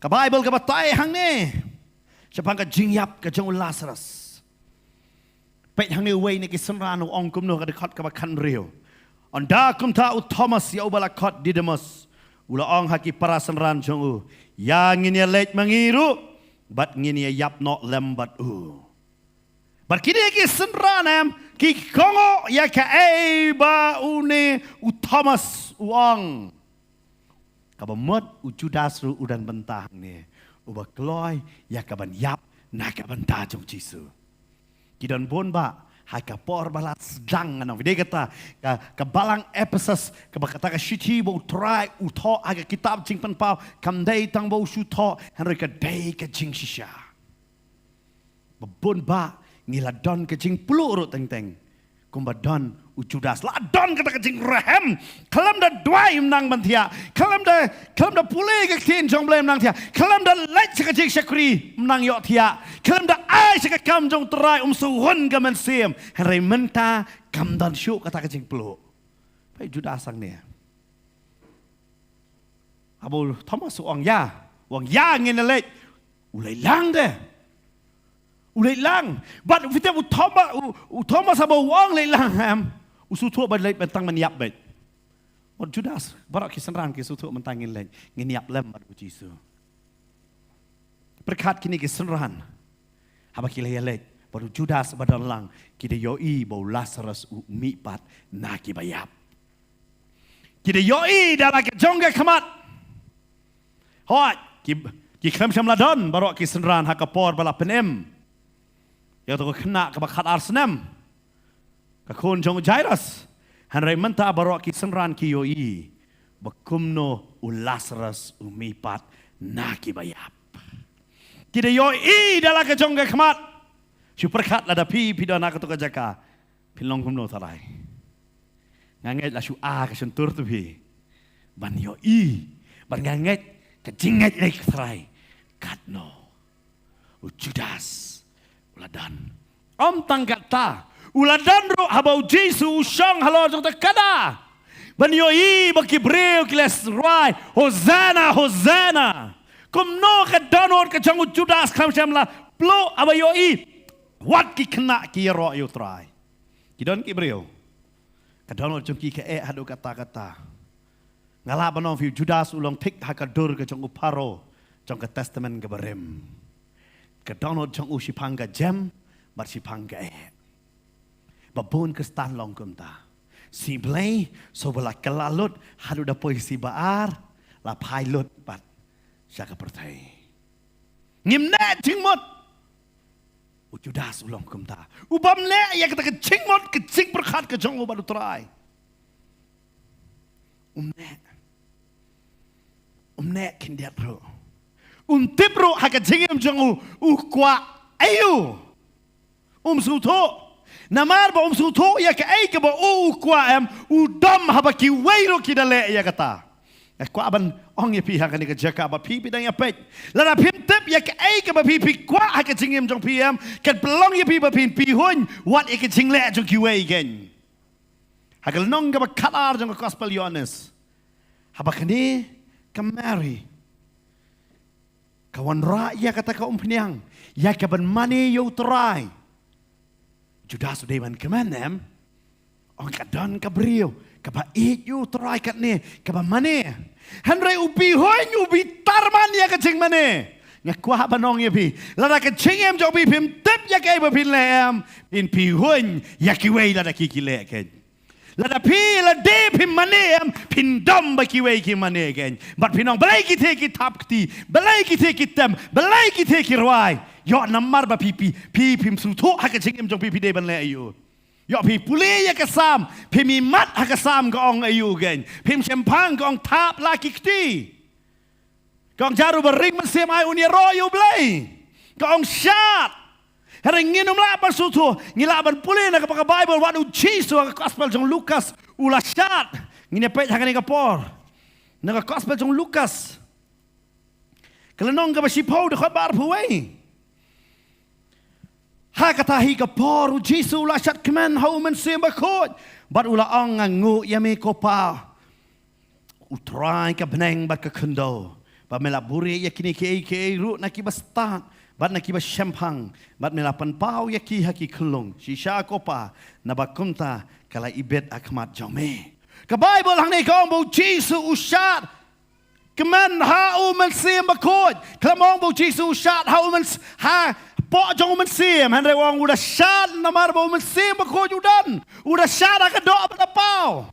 ka Bible ga batai hang ne sepang ka jingyap ka jong Lazarus Pet hang ni way ni kisamran ong kum no kadikot ka bakan rio. Anda kum ta Thomas ya ubala kot Didymus. Ula ong haki para sanran jong u. Ya ngin ya leit mangiru. Bat ngin ya yap no lembat u. Bat kini ki sanran em. Ki kongo ya ka ba une u Thomas uang. Kabamot u Judas ru udan bentang ni. Uba kloy ya kaban yap na kaban ta jong Jisu. Kidon bon ba haka por balat sedang anong video kata ka balang Ephesus ka bakata ka shiti bo try utho aga kitab jing pan pau kam dei tang bo shu tho han ka dei ka jing shisha bon ba ngila don ka jing pulu ro teng teng kumba don u Judas la don kata ka jing rahem kalam da dwai nang mantia kalam da pule ka tin jong blem nang tia kalam da lait ka jing shakri nang yo tia kalam da ai ka kam jong trai suhun ka men sim hari menta kam dan shu kata ka jing pulu pai Judas sang ne abu Thomas wang ya ngin lait ulai lang de ulai lang but kita Thomas abo wang lai lang ham usutu ba lait bentang maniap bet on Judas barak kisanran ki sutu mentangin lait nginiap lem bad Jisu berkat kini kisanran haba kilai lait baru Judas badan lang kita yoi bau Lazarus mi pat naki bayap kita yoi dalam jongga kemat hot ki krem shamladon barak kisanran hakapor bala penem ya tu kena kebakat Arsenal kakun jong Jairus hanrai menta barok ki senran ki yoi bakumno u Lazarus umipat naki bayap kita yoi dalam ke jong kemat superkat lada pi pidana ka to ka jaka pilong kumno tarai nganget la shu a ka sentur tu pi ban yoi ban nganget kejingat lek trai katno Judas uladan tangkata uladan ro habau Jesu usang halo jong takada ban yoi baki breu kiles rai Hosanna Hosanna kumno ka donor ka jong Judas kam la plo aba yoi wat ki kena ki ro yu trai kidon ki breu ka donor jong ki ka hadu kata ngala banong fiu Judas ulong tik hakadur ka jong uparo jong ka testament ka barem ka donor jong usipang ka jam bar sipang ka babon ka stan long kumta si blay so bala kalalut hadu da poi si baar la pilot bat saka pertai ngimna jingmot Judas ulong kumta ubam le ya kata ka jingmot ka jing berkat ka jong baru try umne kindiat ro tipro haka jingem jong kwa ayu suto namar ba suto ya ka ay ka ba kwa dom haba ki wairo kidale ya kata kwa aban ong ya pi haka ni ka jaka ba pi dang ya pet la pim tip ya ka ay ka ba pi kwa haka jingem jong pm kat belong ya pi ba pi hun what ya ka jingle jong ki way again haka nong ka ba kalar jong gospel yones haba kani ka Mary kawan raya kata ka umpniang ya ka ban mani yo try Judas udah ban kemanem ong ka don ka brio ka ba yo try kat ni ka ba mani hanre ubi hoin ubi tarman ya ka jing mani ngakwa banong ya pi la ka chingem jo bi pim tip ya ka ba pin lem in pi hoin ya ki wei la ki le ka la pi la de pim manem pin dom ba ki wei ki mane again but pinong balai ki te ki tap ti balai ki te ki tem balai ki te ki rwai yo namar ba pi pim su to ha ka chingem jong pi de ban le ayu yo pi puli ya ka sam pi mi mat ha ka sam ga ong ayu again pim champang ga ong tap la ki ti ga ong jaru ba ring man sem ai unia ro yu blai ga ong shat Hari nginum lah bersutu, ngila berpulih nak pakai Bible, wadu Jesus ka gospel jong Lukas ulasat, ngine pet hakan ni kapor, nak gospel jong Lukas, kalau nong ka bersipau dekat bar puai, ha kata hi kapor Jesus ulasat keman hau mensim berkot, bar ula ang ngu yami kopa, utrai ka beneng bat ka kendo, ba melaburi yakini ke ru nak ibastan. Bat na kiba champang, bat melapan pau yaki haki kelung, shisha kopa, nabakunta kala ibet akmat jome. Ka Bible hang ni kong bo Jesus usat, keman hau mensim bakot, klamong bo Jesus usat hau ha po jong mensim, han rewang udah sat namar bo mensim bakot udah sat akadok pada pau.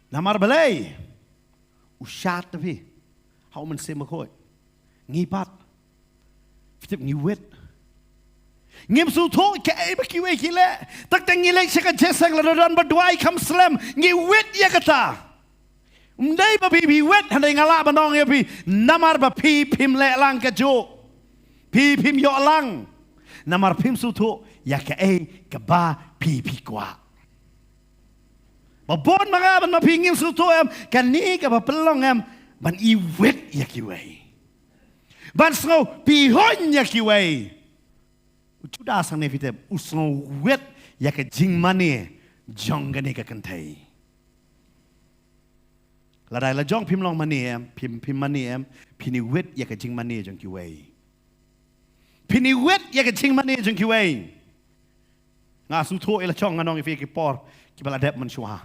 Namar balai, usat tapi hau mensim bakot. Ngipat, fitip ngiwet, ngim suto ke bakiwe kile, tak tengilek seka jesang ladoran berduai kam slam ngiwet ya kata, umdai babi wet handai ngala banong ya pi namar bapi pim le lang kejo, pi pim yo lang, namar pim suto ya ke keba pi kwa. Babon mga ban mapingin suto kani ka pelong ban iwet ya kiwe. Ban snow pihon ya kiway. Judas sang nevite usno wet ya ke jing mani jong gani ka kantai. La jong pim long mani pim mani pini wet ya ke jing mani jong kiway. Pini wet ya ke jing mani jong kiway. Nga su to ila chong nganong ifi ki por ki bala dep man shwa.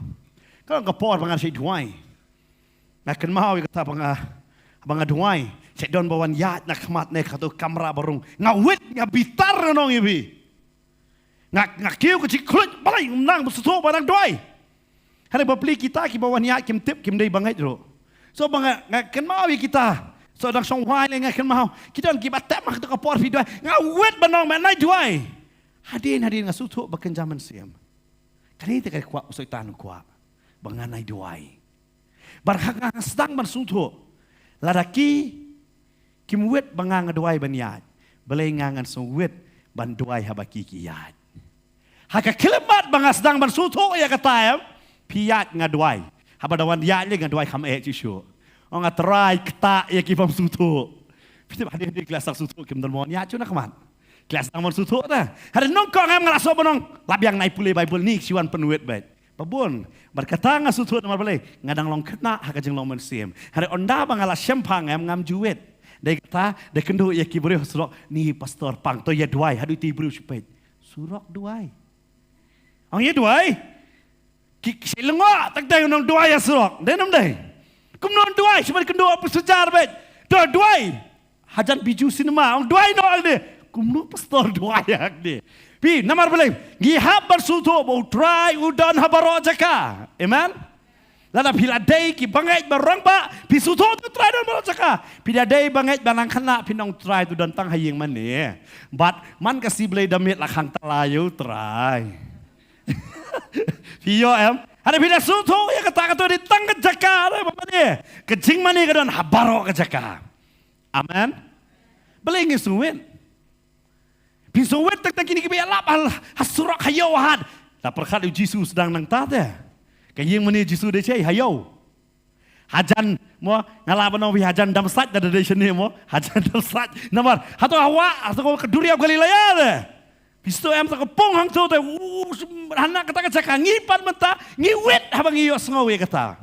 Ka por bangar sei duai. Nak kan mau ya kata banga duai. Cek don bawan yat nak khmat ne khato kamera barung ngawet ngabitar nong ibi ngak kiu ke ciklut balai nang besuto barang doi hari bapli kita ki bawan yat kim tip kim dei bangai ro so banga ngak ken mau kita so dang song wai le ngak ken mau kita ki batem mak to kapor fi doi ngawet banong manai doi hadin ngasuto baken zaman siam kali te kai kwa soitan kwa banganai doi barhak sedang bersuto ladaki kim wet bangang aduai banyat balai ngangan song wet banduai habaki kiyat haka kilemat bangas dang bansuto ya kata piyat ngaduai habadawan ya le ngan doi kham e chi shu ong atrai kta ya ki pam sutu pite ba di kelas sutu kim don mon ya chu na kaman kelas nang mon sutu ta hari nong kong am ngalaso bonong labiang nai pule bible ni siwan penuet bet pabun berkata ngasutu namar bale ngadang long kena hakajeng long mensiem hari onda bangala syempang am ngam juet dai kata de kendo ya ki bure surok ni pastor pang to ya duai hadu ti bru supet surok duai ong ya duai ki silengo tak dai nong duai ya surok de nam dai kum non duai sebar kendo apa sejar bet do duai hajan biju sinema ong duai no alde kum no pastor duai hak de pi namar bale ngihab bersutu bau try udan habaro jaka amen lada pila day ki bangai barang ba pi sutu tu try dan baro jaka pila day bangai banang khana pinong try tu dan tang hayeng man ni but man kasi bale damit la khang talayu try pi yo em ada pila sutu ya kata di tang ke jaka ada apa ni kecing man ni kadan habaro ke jaka amen bale ngisuwin Pisowet tak kini kibaya lapal hasurak hayau had. Tak perkat Yesus sedang nang tade. Kayeng mani Yesus dece hayau. Hajan mo ngalaban wi hajan damsat da de sini mo hajan damsat namar hato hawa hato keduri Galilea de. Pisto em tak pong hang tu te anak kata kacak ngipan menta ngiwet habang iyo sengawe kata.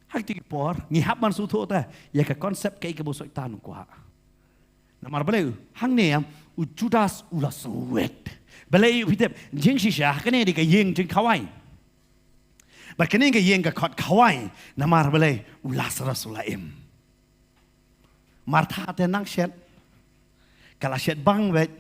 Hak ti por ngihap man su tu te ya ka konsep kai ke bosok tan kwa. Namar bale hang ne u Judas ulas wet. Balai pitep jing shisha kene di ka yeng jing kawai. Ba kene ka yeng ka khot kawai namar balai ulas rasulaim. Martha te nang shet kala shet bang wet.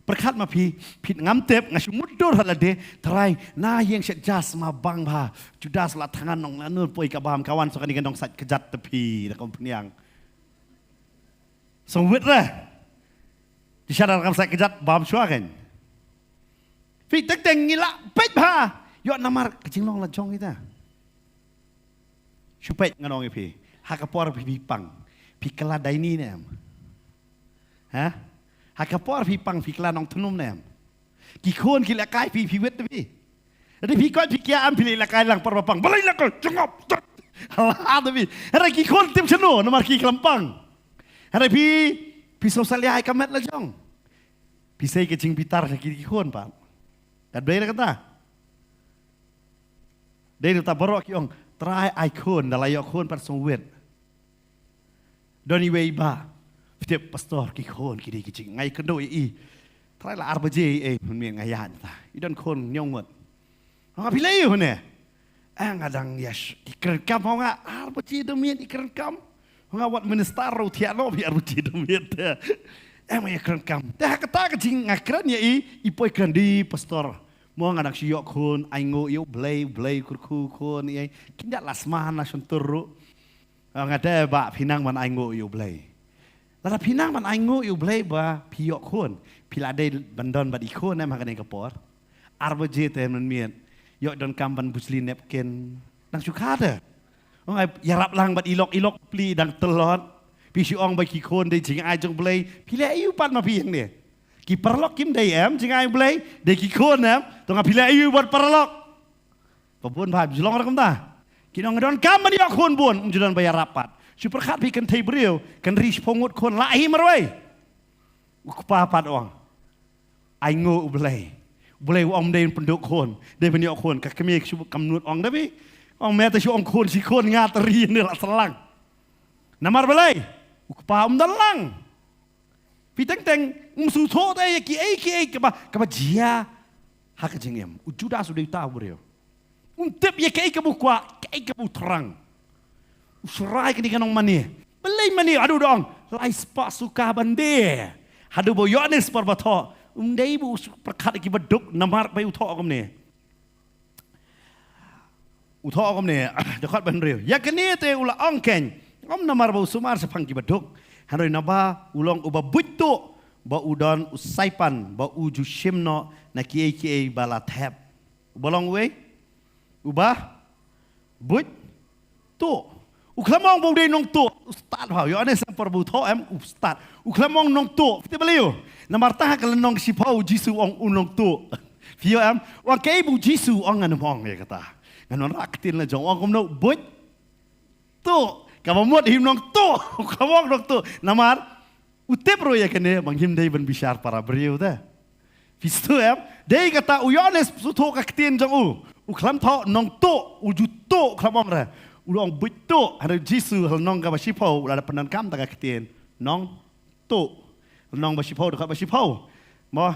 Perkat ma pit ngam tep ngasu mudur halade trai na yeng shet jas ma bang ba Judas la tangan nong lanur poi ka bam kawan so kan dong sat kejat tepi da kom peniang. So wet lah. Di sana rakam saya kejat bam suakan. Fit tek teng ngila pet ba. Yo namar kecing long la jong kita. Supet nganong ipi. Hakapor pi pang. Pi kala daini nem. Ha? Hakapor pi pang pi kala nong tunum nem. Ki kon ki la kai pi wet pi. Ada pi ko pi kia am pi la kai lang por pang. Balai la ko jengop. Hala pi. Ada ki kon tim seno namar ki kelampang. Ada pi sosial ai kamet la jong. Pisai kecing pitar kiri kon pak. Dan bela kata. Dia tak berok yang try ikon dalam ikon persewet. Doni weiba. Setiap pastor kikon kiri kecing ngai kendo i. Try lah arbaje menmiang ngayan ta. Idan kon nyongwet. Apa pilih you ne? Ngadang yes dikerekam nga arbaje demian dikerekam. Ngawat minister tiano biar arbaje demian. Emang kerekam. Dah kata kecing ngakran ya ipoi kendi pastor. Mau ngadak siok kun, aingo yo blay kurku kun ya. Kindak lasman nasun turu. Ngada ba pinang man aingo yo blay. Lada pinang man aingo yo blay ba piok kun. Pilade bandon bad ikun em hakan kapor. Arbaje te men mien. Yo don kamban busli nepkin. Nang sukada. Ngai yarap lang bad ilok pli dang telot. Pisi ong bagi kon de jing ai jong blay pile ayu pat ma piang ne ki perlok kim de em jing ai blay de ki kon em to nga pile ayu buat perlok pabun ba jlong rakam ta ki nong don kam man yo kon bun judan bayar rapat super khat pi kan thai brio kan ri pongut kon la hi marwai ku pa pat ong ai ngo blay ong de penduk kon de ben yo kon ka kemi kam nut ong da bi ong me ta shu ong kon si kon nga teri ne la selang namar balai ukpa dalang piteng teng musu tho te ki ka jia hak jengem ujuda sudah tahu bro untep ya ke bukwa ke bu terang usrai ke kanong mani balai mani aduh dong lai spa suka bande hadu bo yones parbato dei bu perkat ki beduk namar pai utho kom ne dekat ban real ya kene te ula ongken om namar bau sumar sepang ki beduk hanoi naba ulong uba butu ba udon usaipan ba uju shimno na ki bala thep bolong we uba but tu uklamong bau de nong tu ustad ha yo ane sam por bu tho em ustad uklamong nong tu ti baliu namar ta ka nong sipau jisu ong unong tu pio em wa ke bu jisu ong an mong ya kata ngan rak tin la jong ong kom no buj tu kamu muat him nong tu kamu nong tu namar utep ro ya kene bang him dai ban bishar para beriu dah vistu dai kata uyones suto ka tin jong u klam tho nong tu u ju tu klam ong ra u ong buj tu ada jisu hal nong ka basipo la penan kam ta ka tin nong tu nong basipo ka basipo mo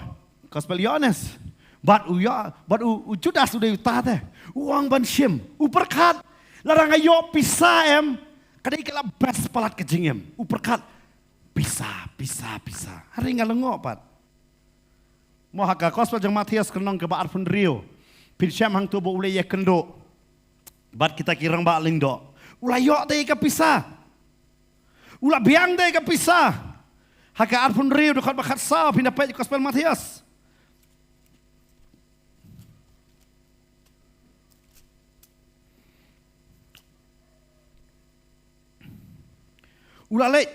gospel yones bat u judas udah utate uang ban shim u perkat larang ayo pisah kadai kala best palat kejing u perkat pisah hari ngalengok pat mo haka gospel jang Matius kenong ke baar pun rio pinsyam hang tu bo ulai ya kendo bat kita kirang ba lingdo ulai yo dei ka pisah ula biang dei ka pisah haka ar pun rio dekat bakat sa pindah pe gospel Matius ula lek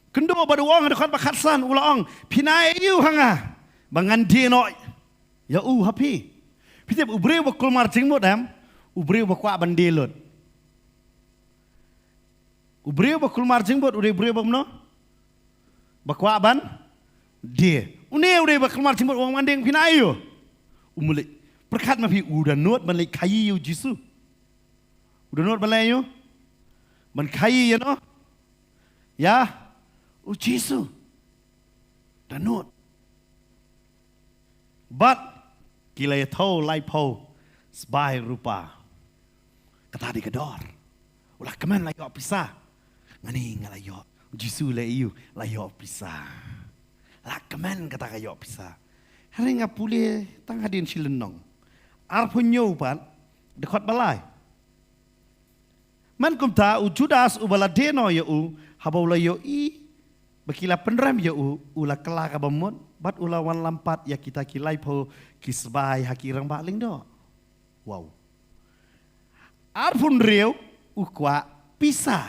kendo badu wong dekat bakatsan ula ong pinai yu hanga bangan dia no ya happy pitep ubre bakul marching mo dam ubre bakwa bandelot ubre bakul marching bot ubre bamno bakwa ban dia ubre bakul marching bot wong mandeng pinai yu umule perkat ma pi udah not ban lek kayi yu jisu udah not ban lek yu ban kayi ya no ya, Jisu, danut. But kila ya tahu lai pau sebai rupa kata di kedor. Ulah keman layo pisah. Ngani ngalayo Jisu layu layo pisah. Lah keman kata kayo pisah. Hari ngapule tang hadin silenong. Arpunyo pan dekat balai. Man kum ta u Judas u baladeno ya habaulah yo bakila penram yo ula kela ka bamut bat ula wan lampat ya kita kilai po kisbai hakirang baling do wow arpun rio ukwa pisa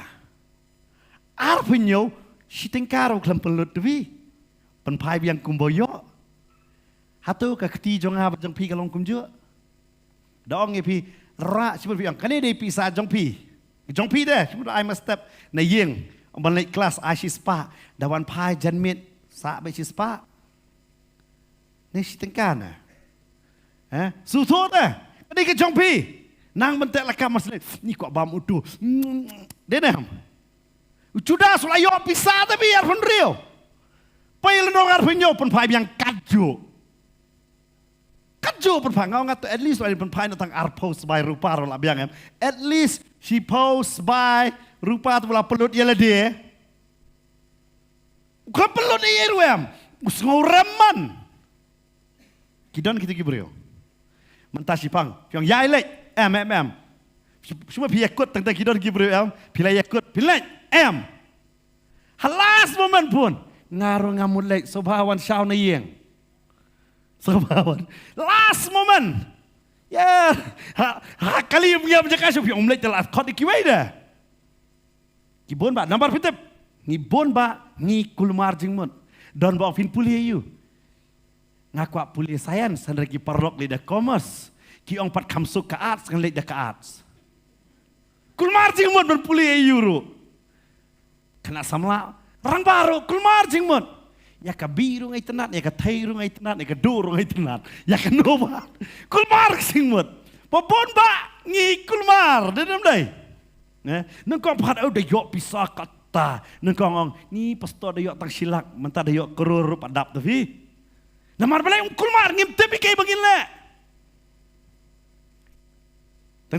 arpunyo sitengkaro klam pelut dewi penpai biang kumboyo hatu ka keti jong ha jong pi kalong kumjo dong pi ra sibut biang kane de pisa jong pi deh sibut I must step na yeng balik kelas Ashispa dawan pai janmit sa be Ashispa ni sitengkan susu dah ni ke jongpi nang bentek lakam mas ni kok bam udu denam Judas layo pisah tapi ar pun rio pai lenong ar penyo pun pai yang kaju pun pai ngau ngat at least pun pai tang ar post by rupa ro la biang at least she post by rupa tu lah pelut ia lah dia. Kau pelut ia ruam. Usngau raman. Kidon kita kibriu. Mentah sipang. Yang yai lek. Semua piyakut tentang kidon kibriu pilai yakut. Pilai halas momen pun. Ngaruh ngamut lek. Sobawan syau na yang. Sobawan. Last moment. Ya. Kali yang punya berjaga syupi. Lek telah kau dikiwai dah. Kibon ba nambar pitep ngibon ba ngi kulmar jingmon don ba fin pulia yu ngakwa pulia science san regi parlok leda commerce ki ong pat kamsuk ka arts kan leda ka arts kulmar jingmon ban pulia yu ru kena samla rang baru kulmar jingmon ya ka biru ngai tenat ya ka thairu ngai tenat ya ka duru ngai tenat ya ka nova kulmar jingmon babon ba ngi kulmar dedam dai neng kong pat au dah yok pisah kata neng kong ni pastor dah yok tang silak mentah dah yok kerur padap tapi namar balai kulmar ngim tepi kai bangin le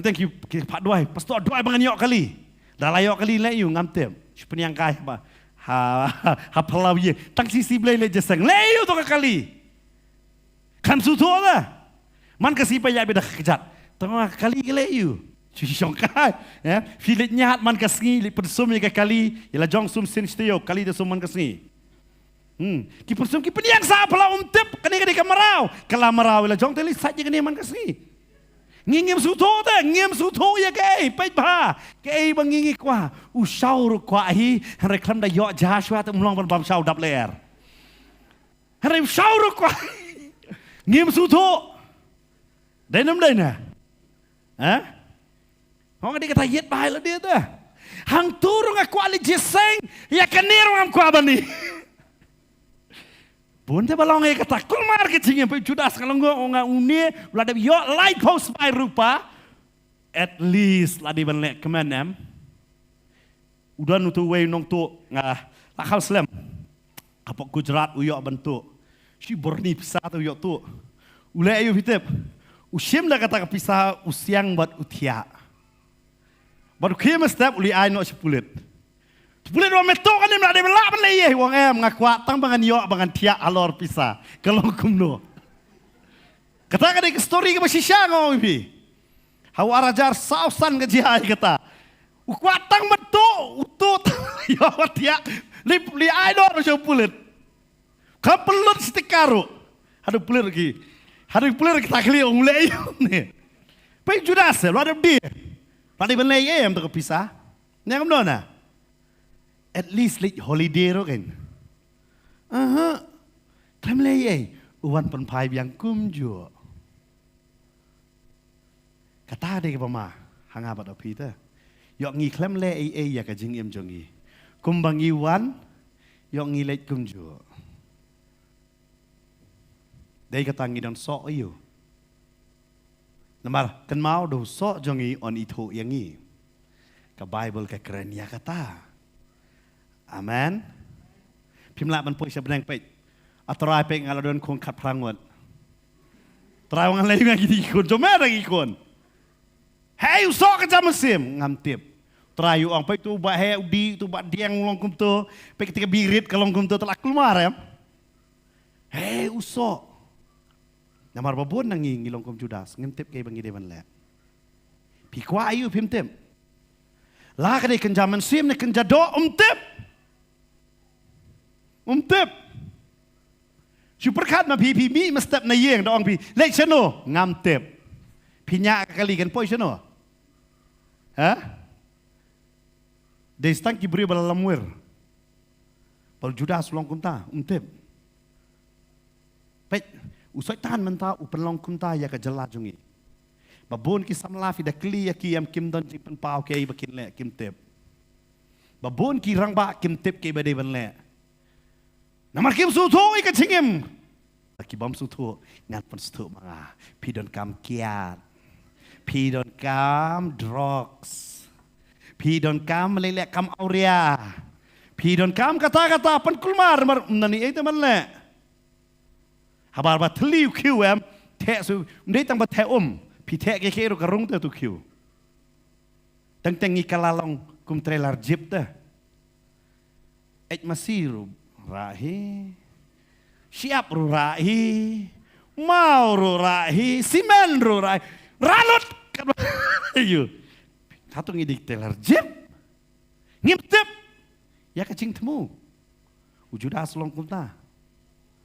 thank you pat duai pastor duai bangan yok kali dah layok kali le you ngam tem sepeniang kai ba ha palau ye tang sisi blai le jesang le you to kali kan su to lah man kasi pa ya beda kejat tengah kali le you Cicong kai, filit nyahat man kasni, li persum ye kali, ila jong sum sin stio kali de sum man kasni. Ki persum ki peniang sa pala tep kani kamarau, kala marau ila jong teli saja kani man kasni. Ngingim su to de, ngim su to ye kai, pai ba, kai bangingi kwa, u shau ru kwa hi, reklam da yo Joshua tu mlong ban bam shau dap ler. Hare shau ru kwa, ngim su to. Dai nam dai na. Orang dia kata yet bahaya dia tu. Hang turun aku ali jeseng ya kenir ngam ku abani. Pun dia balong kata kulmar kecingnya pe Judas kalau ngong uni lada yo light post by rupa at least ladi banlek kemenem. Udah nutu way nong tu ngah lakal slam. Kapok Gujarat uyok bentuk. Si borni pisah tu uyok tu. Ulai ayu hitep. Usim dah kata kepisah usiang buat utia. Baru kia mestap uli ai no sepulit. Sepulit orang metok kan dia nak ada belak mana ye wong em ngakuat tang bangan yok bangan tiak alor pisah. Kalau kumno. Kata kan dia story ke masisya ngau ibi. Hawa rajar sausan ke jihai kata. Ukuat tang betul utut yok tiak li ai no sepulit. Kapelut setikaru. Ada pulit lagi. Ada pulit kita kali orang mulai ni. Pai Judas lu ada dia. Tadi benar ya yang terpisah. Yang mana? At least like holiday ro kan. Klaim leh uwan penpai yang kumjo. Kata dia ke pama, hanga bat api tu. Yok ngi klaim leh ya ke jing em jongi. Kumbang iwan, yok ngi leh kumjo. Dia kata ngi dan sok ayu. Namar kan mau do sok jongi on itu yang ni. Ke Bible ke keren ya kata. Amen. Pimla man poi sebenang pek. Atrai pek ngaladon kong kat prangot. Trai wang lagi ngi ikon jom lagi ikon. Hey usok ke jam mesim ngam tip. Trai yu ang pek tu ba he udi tu ba diang long kum tu pek ketika birit kalong kum tu telak keluar ya. Hey usok. Namar babon nangi ngilong kum Judas ngintip kay bangi dewan le. Pi kwa ayu pim tip. Lah kadai kenjaman sim ne kenjado tip. Tip. Superkat ma pi mi mestap na yeng dong pi. Lek chano ngam tip. Pinya kali kan poi chano. Ha? Destan ki beri balalamwir. Pal Judas long kum ta tip. Pek usai tahan mentah upen long kum ta ya ka jela jungi. Babon ki samla fi da kli ya ki am kim don jipen pau ke bakin le kim tip. Babon ki rang ba kim tip ke bade ban le. Namar kim su thu i ka chingim. Ki bom su thu ngat pon su mga pidon kam kiat. Pidon kam drugs. Pidon kam lele kam auria. Pidon kam kata-kata pan kulmar mar nani itu man le. Habar ba tliu kiu em te su ndai tang ba te pi te ke ke ro karung te tu kiu. Tang tang ikalalong kum trailer jeep te. Masiru rahi, siap ru rahi, mau ru rahi, simen ru rahi, ralut, ayo, satu ngidik teler jep, ngintip, ya kacing temu, Judas long kunta,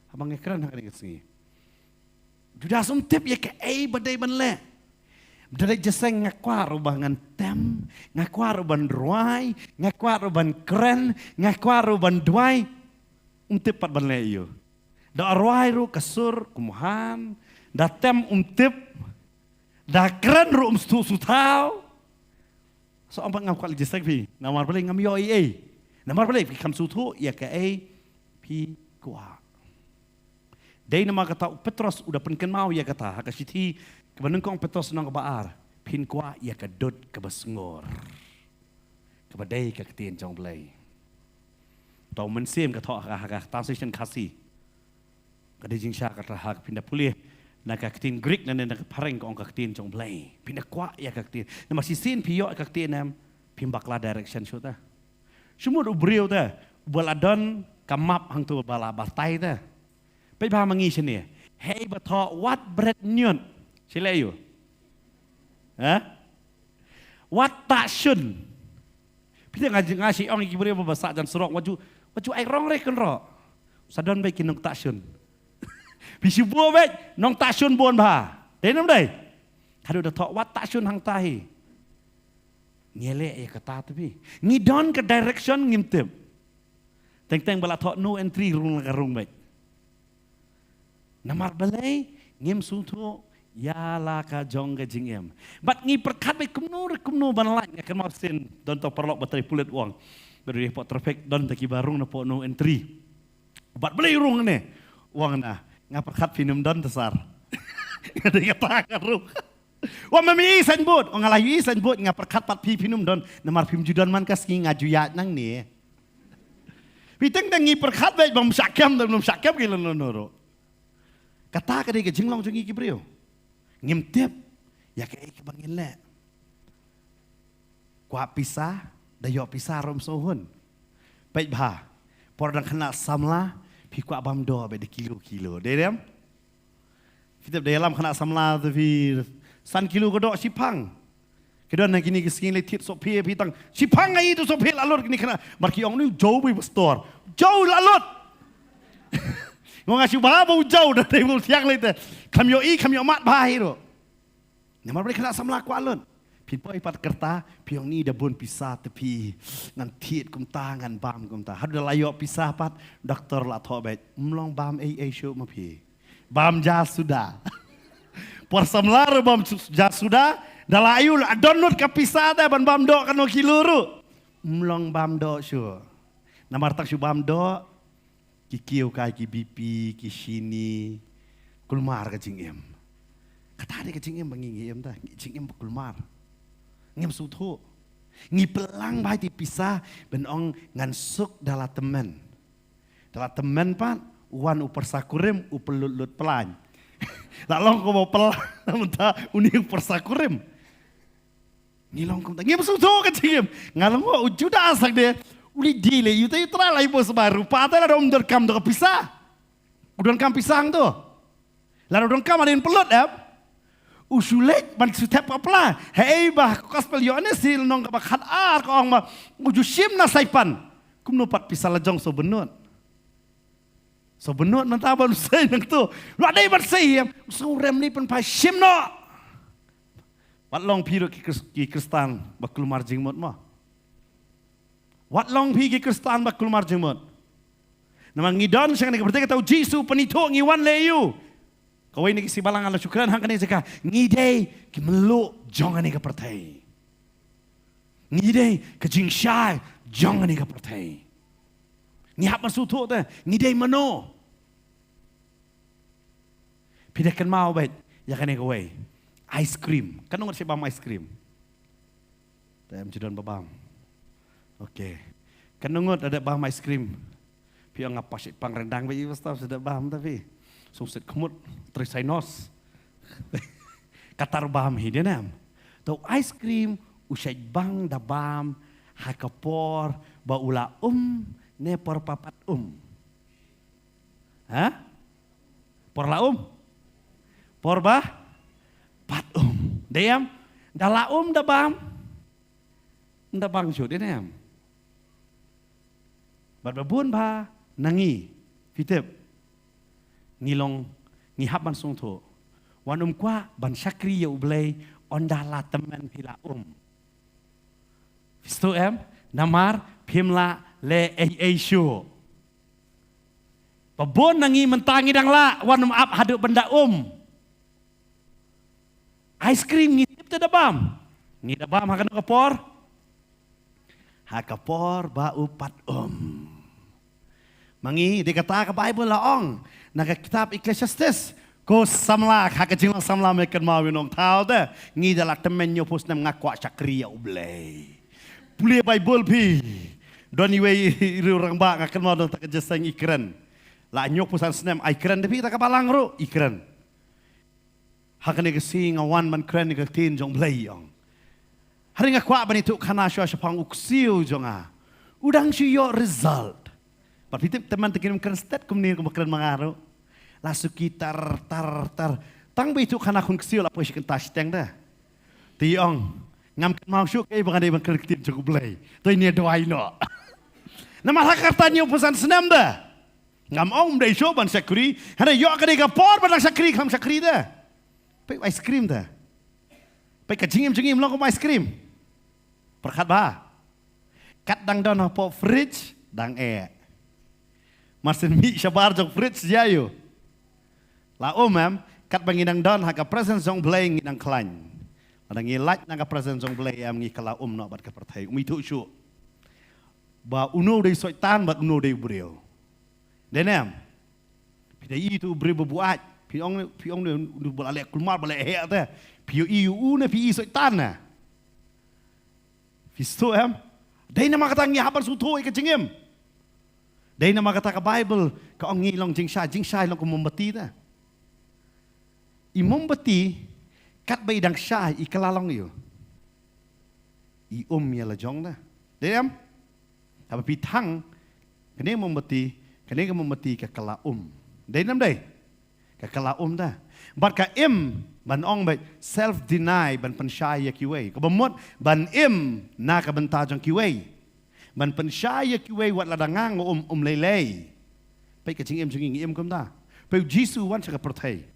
abang ekran hak ni kesini, Judas tip ya ke badai banle, badai jaseng ngakwa rubangan tem, ngakwa ruban ruai, ngakwa ruban keren, ngakwa ruban duai. Tip pat banle iyo. Da arwai ru kasur kumuhan, da tem tip, da keren ru sutau. So ampak ngam kwal jisek pi, namar balik ngam yo namar balik pi kam sutu ya ke pi kuah. Day nama kata Petros udah penken mau ya kata, hakasiti kebenengkong Petros nang kebaar, pin kuah ya ke dot ke besngor. Kebadai ke ketien jong belai. Tau mensim kata hak translation kasih. Kada jingsha kata hak pindah pulih nak ketin Greek nan nak pareng kong ketin jong belai. Pindah kuat ya ketin. Nama sisin piyo ketin nam pimbakla direction show ta. Semua ubriu ta. Baladon kamap hang tu bala batai ta. Pai ba mangi sini. Hey bato what bread nyun. Sila you. Ha? What tak shun. Pindah ngaji orang ikibriu bahasa dan surok waju ai rong rek kan ro. Sadon baik kinong taksun. Bisi buo baik nong taksun bon ba. Denam dai. Kadu da tok wat taksun hang tahi. Ngele ya kata tapi. Ngidon ke direction ngimtip. Teng-teng bala tok no entry rung baik. Namar balai ngim sutu Ya la ka jong ka jing em. Bat ngi perkat be kumnu ban lai akan mau sin don to perlok bateri pulit wang. Beri pot traffic don taki barung na po no entry. Bat beli rung ne. Wang na ngaperkat finum don tesar. Ngade kata karu. Wah mami isan bot, ngalayu isan bot ngaperkat pat pi finum don namar pim judan man kas ngi ngaju ya nang ni. Piteng ngi perkat be bam syakam dan bam syakam ki noro. Kata ka de ke jinglong jungi ki brio. Ngim tiap ya ke ik bangin le. Kwa pisah dayo pisah rom sohun. Baik bah. Por dang kena samla pi kwa bam do be de kilo. Dedem. Fitap dalam kena samla tu fi san kilo kodok sipang. Kedua nak kini kesini letit sopir pitang sipang ai tu sopir lalut kini kena markiong ni jauh bi bestor. Jauh lalut. Ngong asyik bau jauh dari mul tiang lete. Kamyo mat bahai tu. Namar boleh kena samla kwa alun. Pipoi pat kerta piong ni dah bun pisah tepi ngan tiet kum ta ngan bam kum ta. Hadu layok pisah pat doktor la tho bet mlong bam show ma pi. Bam ja sudah. Por samlar bam ja sudah. Dalayu donut ka pisah dah ban bam dok kano kiluru. Mlong bam dok show. Namar tak show bam dok kikiu kai ki BP ki sini kulmar ka jingem. Kata dia ke jingem bangi em dah jingem kulmar. Ngem sutu. Ngi pelang bai ti pisah ben ong ngan suk dala temen. Dala temen pan wan uper sakurim upelut pelan. Lalong ko mau pelang mentah uni uper sakurim. Ngilong ko ngem sutu ke jingem. Ngalong ko ujuda asak dia. Uli dile yu tayu tralai bos baru. Patah lah dom derkam do pisah. Udon kam pisang tu. Lalu udon kam ada pelut usulet ban sutep apa hei bah kospel yo ne sil nong ka bakhat ar ko ong ma uju sim na saipan kum no pat pisal jong so benut man ta ban sei nang tu lo dai ban sei so rem ni pen pa sim no wat long pi ki kristan bakul marjing mot ma wat long pi ki kristan bakul marjing mot namang ngidon sang ne bertek tau jisu penito ngiwan leyu kawai ni kisi balang ala syukran hang kani zaka ngidei ki melu jong ani ka pertai ngidei ka jingshai jong ani ka pertai ni hap masu tu ta ngidei mano pidakan mau bet ya kani kawai ice cream kan ngot si bam ice cream tam judon babam okey kan ngot ada bam ice cream piang apa sih pang rendang bayi ustaz sudah bam tapi sungsit kemut trisainos katar bam hidenam tau ice cream usai bang da bam hakapor baula ne por papat ha por la por ba pat deyam da la da bam da bang jod denam bat babun ba nangi fitep ngilong ngihap ban sung tho wanum kwa ban syakri ya ublay ondala temen pila Visto namar pimla le show babon nangi mentangi dang la wanum ap hadu benda ice cream ngitip te dabam ngidabam hakan hakapor ba upat mangi dikata ke Bible laong naga kitab Ecclesiastes ko samla haka jinglang samla meken mawinong tau de ngi dala temen nyo pus nam ngakwa syakriya ublay pulia Bible pi doni we rurang ba ngaken mau tak jeseng ikren la nyo pusan snem ikren de pi tak balang ro ikren haka ne gesi ngawan man kren ni tin jong blay yong hari ngakwa bani tu kana syo syapang uksiu jonga udang syo result Tapi teman tekirim keren stet kemudian keren mengaruh. Lasu kita tar. Tang begitu karena kun kecil apa sih kentas teng dah. Tiong ngam mau syuk bukan dia berkerja cukup belai. Tu ini doa ino. Nama hak katanya pesan senam dah. Ngam dai syuk ban sakri. Hana yo ka dega por ban sakri kam sakri dah. Pai ice cream dah. Pai kajingim lo ko ice cream. Perkat ba. Kat dang don po fridge dang Masin mi syabar jok fridge jayo. La mem kat banginang don haka presence jong blay nginang klan. Ada ngilat nang presence jong blay am ngi kala no bat ka perthai umi tu syu. Ba uno dei soitan bat uno dei brio. Denem. Pidai itu brio berbuat. Piong nu balek kulmar balek he ta. Pio iu na pi soitan na. Fisto am. Dei na makata ngi habar su thoi ka jingem. Dei na makata ka Bible ka ong ngi long jing sha long ko mombati ta. I mombati kat bay dang sha I kalalong yo. I ya la jong na. Dei am. Apa pitang kene mombati ka kala Dei nam dei. Ka kala da. Bat ka ban ong bay self deny ban pensyaya kiwei. Ka bamot ban na ka benta jong kiwei. Ban pensyaya kiwei wat ladangang lelei. Pai ka jing jing kum da. Pai Jisu wan sa ka perthai.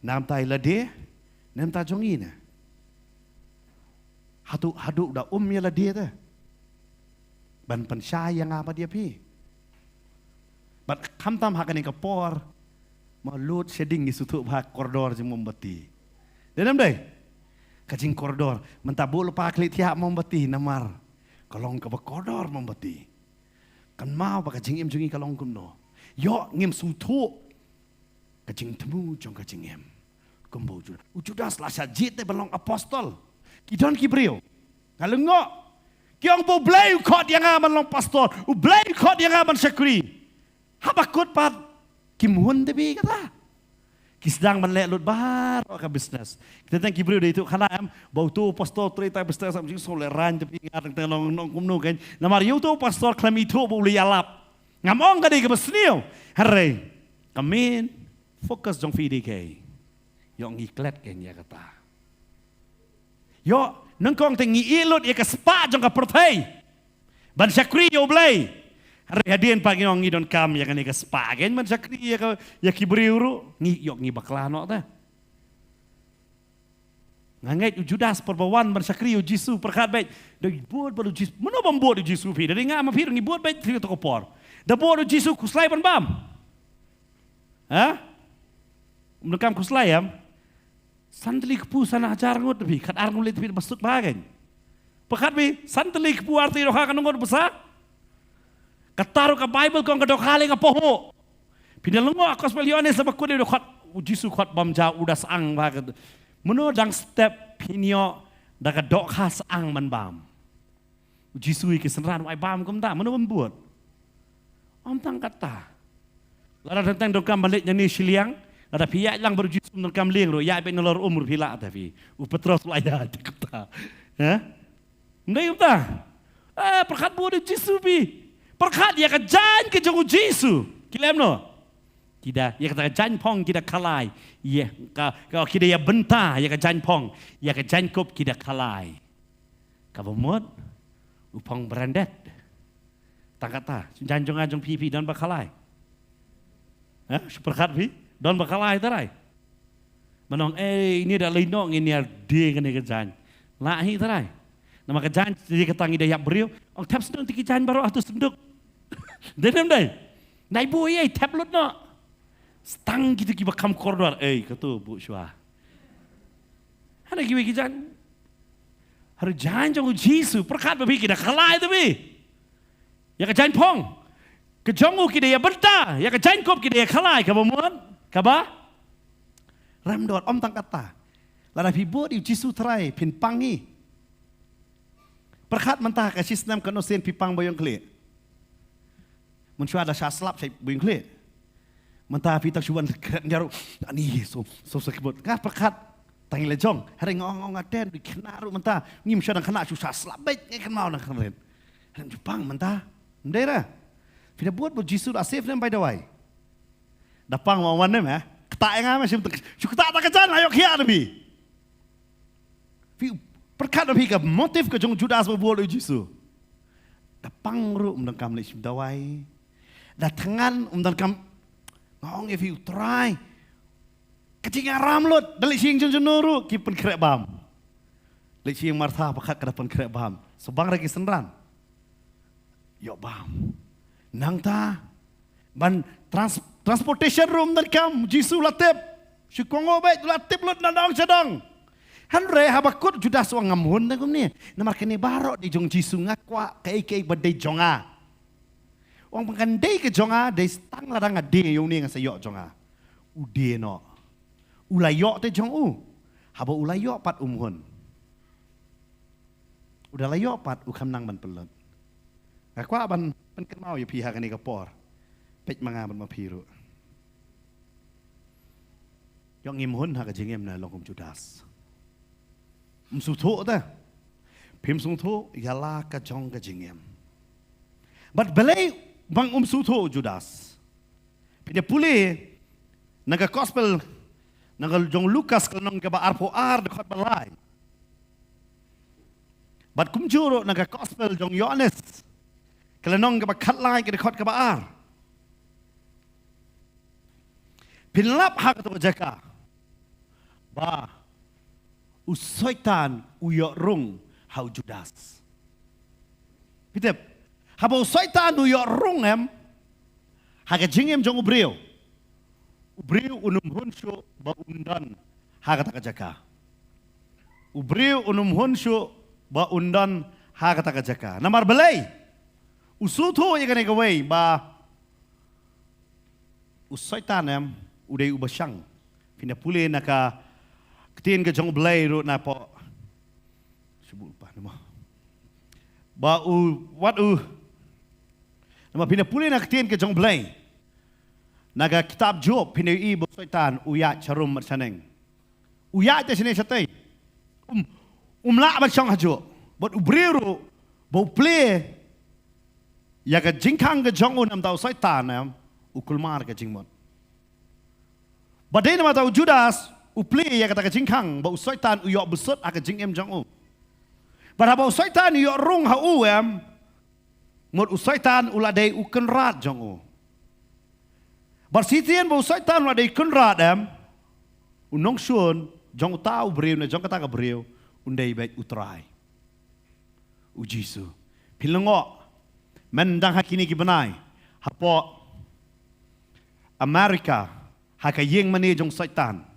Nam tai la de, nam ta jong ina. Hadu da ya la de da. Ban pensyaya nga pa dia pi. Bat kam tam hakan ka por. Malut shading isutu bha koridor jing mombati. Denam dai. Kajing koridor mentabul pa kli tiap mombati namar. Kalong ka ba koridor mombati. Kan mau ba kajing jungi kalong kumno. Yo ngim sutu. Kajing temu jong kajing Kumbo Judas la sajit te balong apostol. Kidon kibrio. Kalau ngok Kiong bo blay kot yang aman long pastor, u blay kot yang aman syakri. Habakut pat kimuhun tebi kata. Kisdang manlek lut bahar ka bisnes. Kita tang kibru de itu kana am bau tu pastor treta bisnes am sing soleran tepi ngat tang nong kumno kan. Namar yu tu pastor klami tu bo li alap. Ngamong ka de ka besnio. Hare. Kamin fokus jong fidi ke. Yong iklet ken ya kata. Yo nengkong tengi ilut ya ke spa jong ka perthai. Ban syakri yo blay. Hari hadian pagi ngi don kam ya kan ka spa gen ban syakri ya kibriuru ngi yok ngi baklano ta. Ngangai Judas perbawan ban syakri yo Jisu perkat baik. Doi buat baru Jisu. Mano bambuat Jisu pi. Dari ngama pi ngi buat baik tri to kopor. Da buat Jisu kuslai ban bam. Ha? Mendekam kuslai am. Santali kepu sana ajar ngot bi kat ar ngulit bi masuk bagen. Pekat bi santali kepu arti doha kan ngot besar. Kataru ka Bible kong kadok hale ka poho. Pinalengo akos pelione sebab ku de dokat Jisu kot bam ja udas ang baget. Meno dang step pinyo da ka dok khas ang man bam. Jisu ke senran wai bam kum ta meno membuat. Om tang kata. Lara tentang dokam balik nyani siliang. Ada pihak lang baru Jisu merekam liang lo, ya ibe nolor umur pila tapi, upetros laya kata, ya, nggak kata, perkat buat Jisu bi, perkat ya kejan ke jauh Jisu, kilem no, tidak, ya kata kejan pong kita kalai, ya, kalau kita ya bentah ya kejan pong, ya kejan kop kita kalai, kau mod, upong berandet, tak kata, janjong ajong pipi dan bakalai, perkat bi. Don bakalai tarai. Menong ini dah lino ini dia kena kejan. Lahi tarai. Nama kejan jadi ketangi dayak beriu. Ong tap senduk tiki kejan baru atus senduk. Denem dai. Nai bu ye tap lut no. Stang gitu ki bakam koridor. Katu bu syua. Ada kiwi kejan. Har jan jong Jisu perkat babi kita kalai tu bi. Ya kejan pong. Kejongu kita ya berta. Ya kejan kop kita ya kalai kabamon. Kaba? Ramdot om tang kata. Lada pibo di Jisu terai pin pangi. Perkat mentah ke sistem kenosen pipang boyong kle. Mencuba ada syaslap saya boyong kle. Mentah pitak cuban nyaru. Ani so sekebut. Ngah perkat tangi lejong. Hari ngong aden di kenaru mentah. Ngim syadang kena susah slap baik kan mau nak kemarin. Hari Jepang mentah. Ndera. Tidak buat Jisu asif dan by the way. Dapang mawan nem ya, ketak yang masih ketak tak kejan ayo kia lebih. Perkat lebih ke motif ke jong Judas berbuat Jisu. Dapang ru mendengkam leh dawai. Datangan mendengkam ngong if you try. Kecing aram lut, dalik siang jong nuru kipen kerek bam. Dalik siang martha pakat ke depan kerek bam. Sebang lagi senran. Yo bam. Nang ta ban transportation room dan kam Jisu latep Syukongo baik tulah tiplut nadong sedang. Hanre habakut Judas wang ngamun na kumni. Namar kini barok di jong Jisu ngakwa kay badai jonga. Wang pangkandai ke jonga dai stang ladang ade yung ni ngasayok jonga. Ude no. Ulayok te jong u. Haba ulayok pat umhun. Udah layok pat ukam nang ban pelut. Ngakwa ban penkenmau ya pihak ini kapor. Pej mga ban mapiru. Yang imhun ha kajingem na longkum Judas. Msuto ta. Pim sungto yala ka jong kajingem. But belay bang suto Judas. Pide puli naga gospel naga jong Lukas kanong ka ba arpo ar dekat balai. But kumjuro naga gospel jong Yohanes kalanong ka ba katlay ka dekat ka ba ar. Pinlap ha ka to jaka. Ba usoitan uyok rung hau Judas. Pitep, haba usoitan uyok rung haga jingem jong ubriu. Ubriu unum hunsyo ba undan haga taka jaka. Ubriu unum hunsyo ba undan haga taka jaka. Namar belay. Usuto ya kane gawai ba usoitan udai ubasyang. Pindah pulih naka ketin ke jong belai ru na po sebut lupa nama ba nama pindah pulih nak ketin ke jong belai naga kitab Job pindah i bo syaitan uya charum marsaneng uya te sini satai la ba chong hajo bot ubriru bo play ya ka jingkang ke jong unam tau syaitan ukulmar ke jingmot badai nama tau Judas upli ya kata kajingkang ba usaitan uyok besut aka jingem jong u. Ba usaitan uyok rung ha u mot usaitan uladai uken rat jong u. Bar sitien ba usaitan uladai ken rat unong syun jong tau briu na jong kata ka briu undai baik utrai. U Jisu. Pilengo mendang hakini ki benai. Hapo Amerika haka yeng mani jong saitan.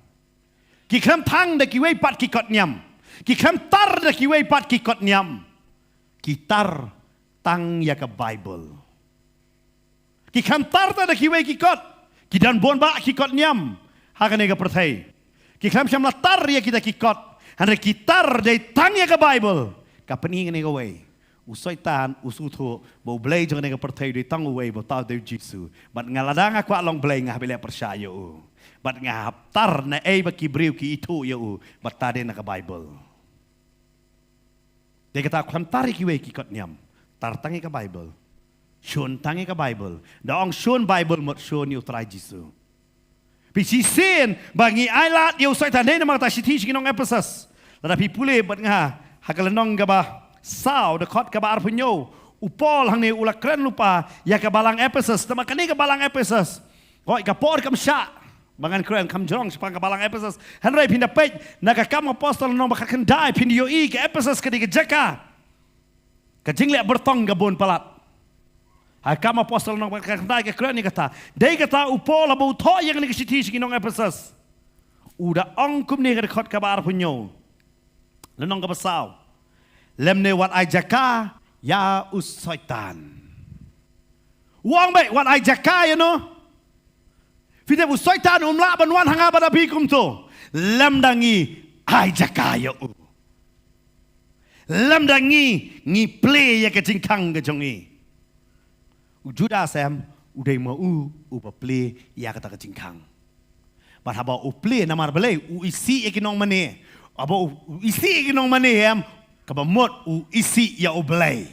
Ki kham thang da ki wei pat ki kot nyam. Ki kham tar da ki wei pat ki kot nyam. Ki tar tang ya ka Bible. Ki kham tar da ki wei ki kot. Ki dan bon ba ki kot nyam. Ha ka ne ka perthai. Ki kham sham la tar ya kita ki kot. Han ki tar dai tang ya ka Bible. Ka pening ne ka wei. Usaitan usuto bo blai jong ne ka perthai dai tang wei bo tau de Jisu. Bat ngaladang aku along blai ngah bele percaya u. Bat ngahaptar na baki briu ki itu ya u bat tade na ka Bible. Dia kata aku hamtari ki we ki kot nyam. Tar tangi ka Bible. Shun tangi ka Bible. Daong shun Bible mot shun yu try Jisu. Pisi sin bangi ailat yu sai tade na mata siti kinong Ephesus. Lada pi pule bat ngah hakalanong ka ba sao de kot ka ba arpunyo. Upol hang ni ulak kren lupa ya ka balang Ephesus. Tama kani ka balang Ephesus. Koi ka por kam sya. Bangan keren kam jong sepang ka balang Ephesus. Henry pindah pej naga kam apostol nong baka kendai pindah yo ke Ephesus ke jaka. Ka jingle bertong gabon palat. Ha kam apostol nong baka kendai ke keren ni kata. Dei kata upol abu tho yang ni siti nong Ephesus. Uda ongkum ni ke khot ka bar punyo. Lenong ka basau. Lemne wat ai jaka ya usaitan. Wang baik wat ai jaka you know. Fite bu syaitan umla banwan hanga pada bikum to. Lamdangi ai jakayo u. Lamdangi ngi play ya ke jingkang ke jongi. U Judas udai mau u ba play ya kata ke jingkang. But haba u play namar belai u isi ya kinong mane. Aba u isi ya kinong mane kaba mot u isi ya u belai.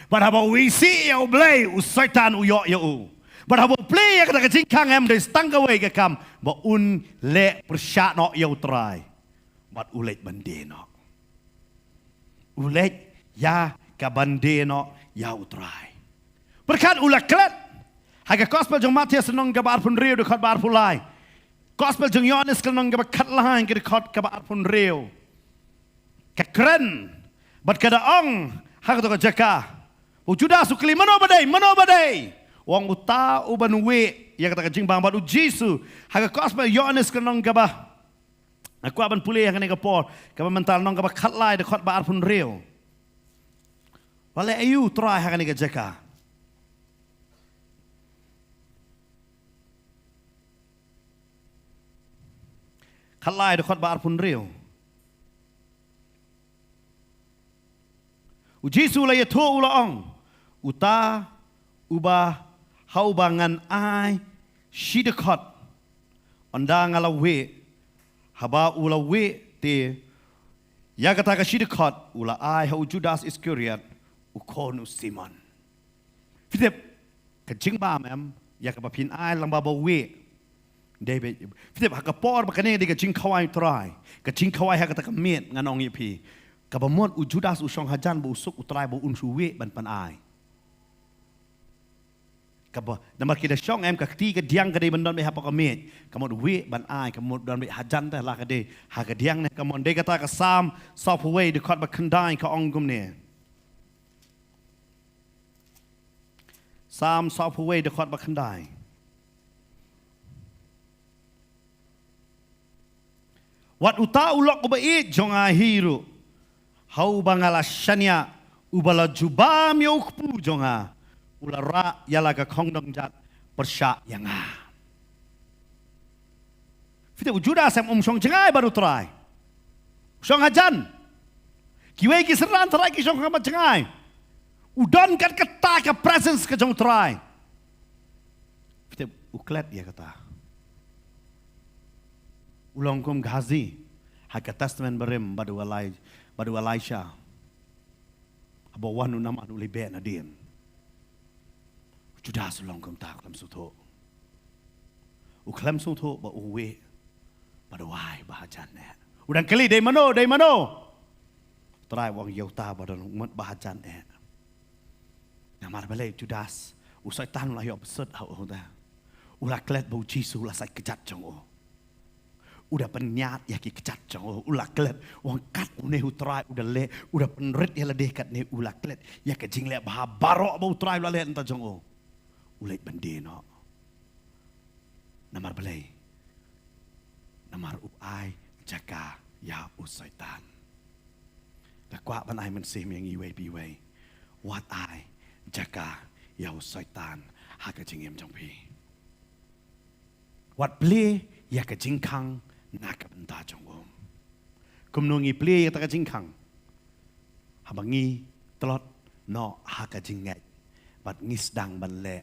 But haba u isi ya u belai u syaitan u yo ya u. But habo play ya kata kajingkang dari stang kawai ke kam ba un le persyak no ya utrai. But ulet bande no. Ulet ya ka bande no ya utrai. Berkat ulah klet. Haga gospel jong Matius nong ka bar pun riu dekat bar pulai. Gospel jong Yohanes nong ka kat lain ke dekat ka bar pun riu. Ka keren. But kada ong haga to ka jaka. O Judas ukli mano badai. Wang uta uban we ya kata kajing bang badu Jisu haga gospel Yohanes kanong gaba Aku akan pulih yang kena kapor. Kamu mental nong kamu kat lai dekat baar pun real. Wale ayu try yang kena jeka. Kat lai dekat baar pun real. Ujisu la yato ula ong. Uta ubah hau bangan ai shidekot. Onda ngalawe. Haba ula we te ya kata ka shidikot ula ai hau Judas Iskariot ukonu Simon. Fitep kajing ba mem ya ka pin ai lang ba we David fitep ha ka por ba kane de kajing khawai try kajing khawai ha kata ka met nganong yi pi ka ba mod u Judas u shong hajan bu usuk utrai bu unsu we ban pan ai kabo nama kita syong em kakti ke diang ke de bandon be hapa kamet kamod we ban ai kamod don be hajan dah lah ke de ha ke diang ne kamon de kata ka sam software de kot ba kendai ka ongum ne sam software de kot ba kendai wat uta ulok ko ba it jong a hiru hau bangala shania ubala jubam yo kpu jong a ulara yala ka kongdong jat persya yang Fita ujuda sem shong cengai baru try. Shong hajan. Kiwei ki seran try ki shong kamat cengai. Udon kat kata ka presence ka jong try. Fita uklet ya kata. Ulong kum gazi. Haka testament berim badu Elisha. Abo wanu nama anu libe na din. Judas long kum ta klam suto. Uklam suto ba uwe. Badawai bahajan ne. Udang kali day mano. Try wang yauta badan mat bahajan ne. Namar balai Judas. Usai tan lah yo besut au da. Ulah klet bau Jisu lah sai kejat jong o. Udah penyat ya ki kejat jong o. Ulah klet wang kat une utrai udah le. Udah penrit ya ledeh kat ne ulah klet ya kejing le bah barok bau try ulah le enta jong o. Ulet bende no. Namar balai. Namar uai jaga ya usaitan. Dakwa ban ai men sim yang iwe biwe. Wat ai jaga ya usaitan ha ka jingem jong pi. Wat ble ya ka jingkang na ka benta jong om. Kum nungi ble ya ta ka jingkang. Habangi telot no ha ka jingai. Bat ngis dang ban le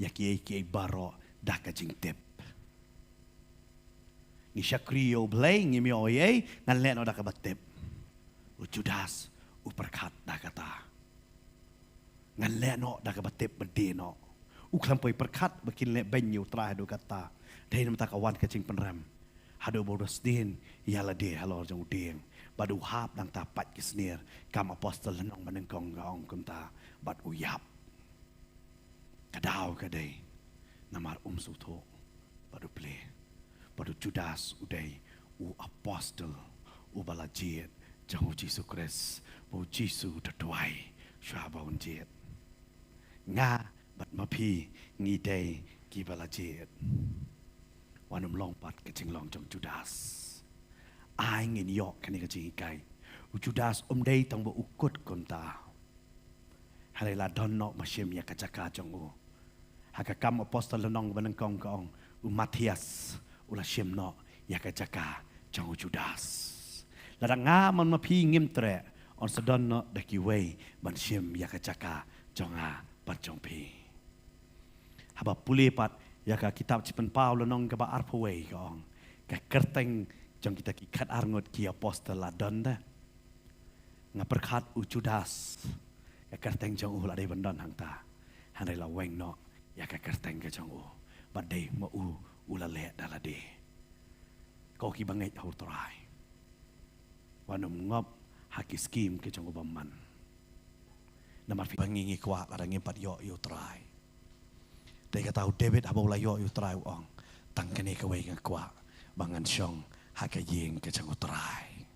ya ki baro dak ka jing tep. Ni syakriyo blay ngi mi oye ngan le no dak ka batep. U Judas u perkat dak kata. Ngan le no dak ka batep bede no. U klampoi perkat bakin le benyu tra do kata. Dai nam ta kawan ka jing penram. Hado bodos din yala de halor jong ding. Badu hap dang ta pat kisnir kam apostol nong manengkong gaong kumta bat uyap. Kadau kadai namar suto badu ple badu Judas udai u apostol u balajit jangu Yesus Kristus bu Yesus tertuai syaba unjit nga bat mapi ngidai ki balajit wanum longpat kecing long jong Judas ai ngin yok kani kecing kai u Judas dai tang bu ukut konta halela donno masyim ya kacaka jong u hakakam apostol nong banengkong kaong Matias ulah syemno ya kacaka jong Judas ladang ngaman mapi ngimtre on sedonno daki wei ban syem ya kacaka jonga ban jongpi haba pulipat ya ka kitab cipen Paul nong ka ba arpawei kaong ka kerteng jong kita ki kat arngot ki apostol ladon da ngaperkat u Judas ka kerteng jong ulah dei bandon hangta hanai la weng no ya ka kerteng ka jong u badai ma u ulale dalade kau ki bangai hau trai wanum ngop haki skim ke jong baman namar fi bangingi kwa arang empat yo trai dai ka tahu David abo la yo trai ong tang kene ka wei kwa bangan syong haka yeng ke jong trai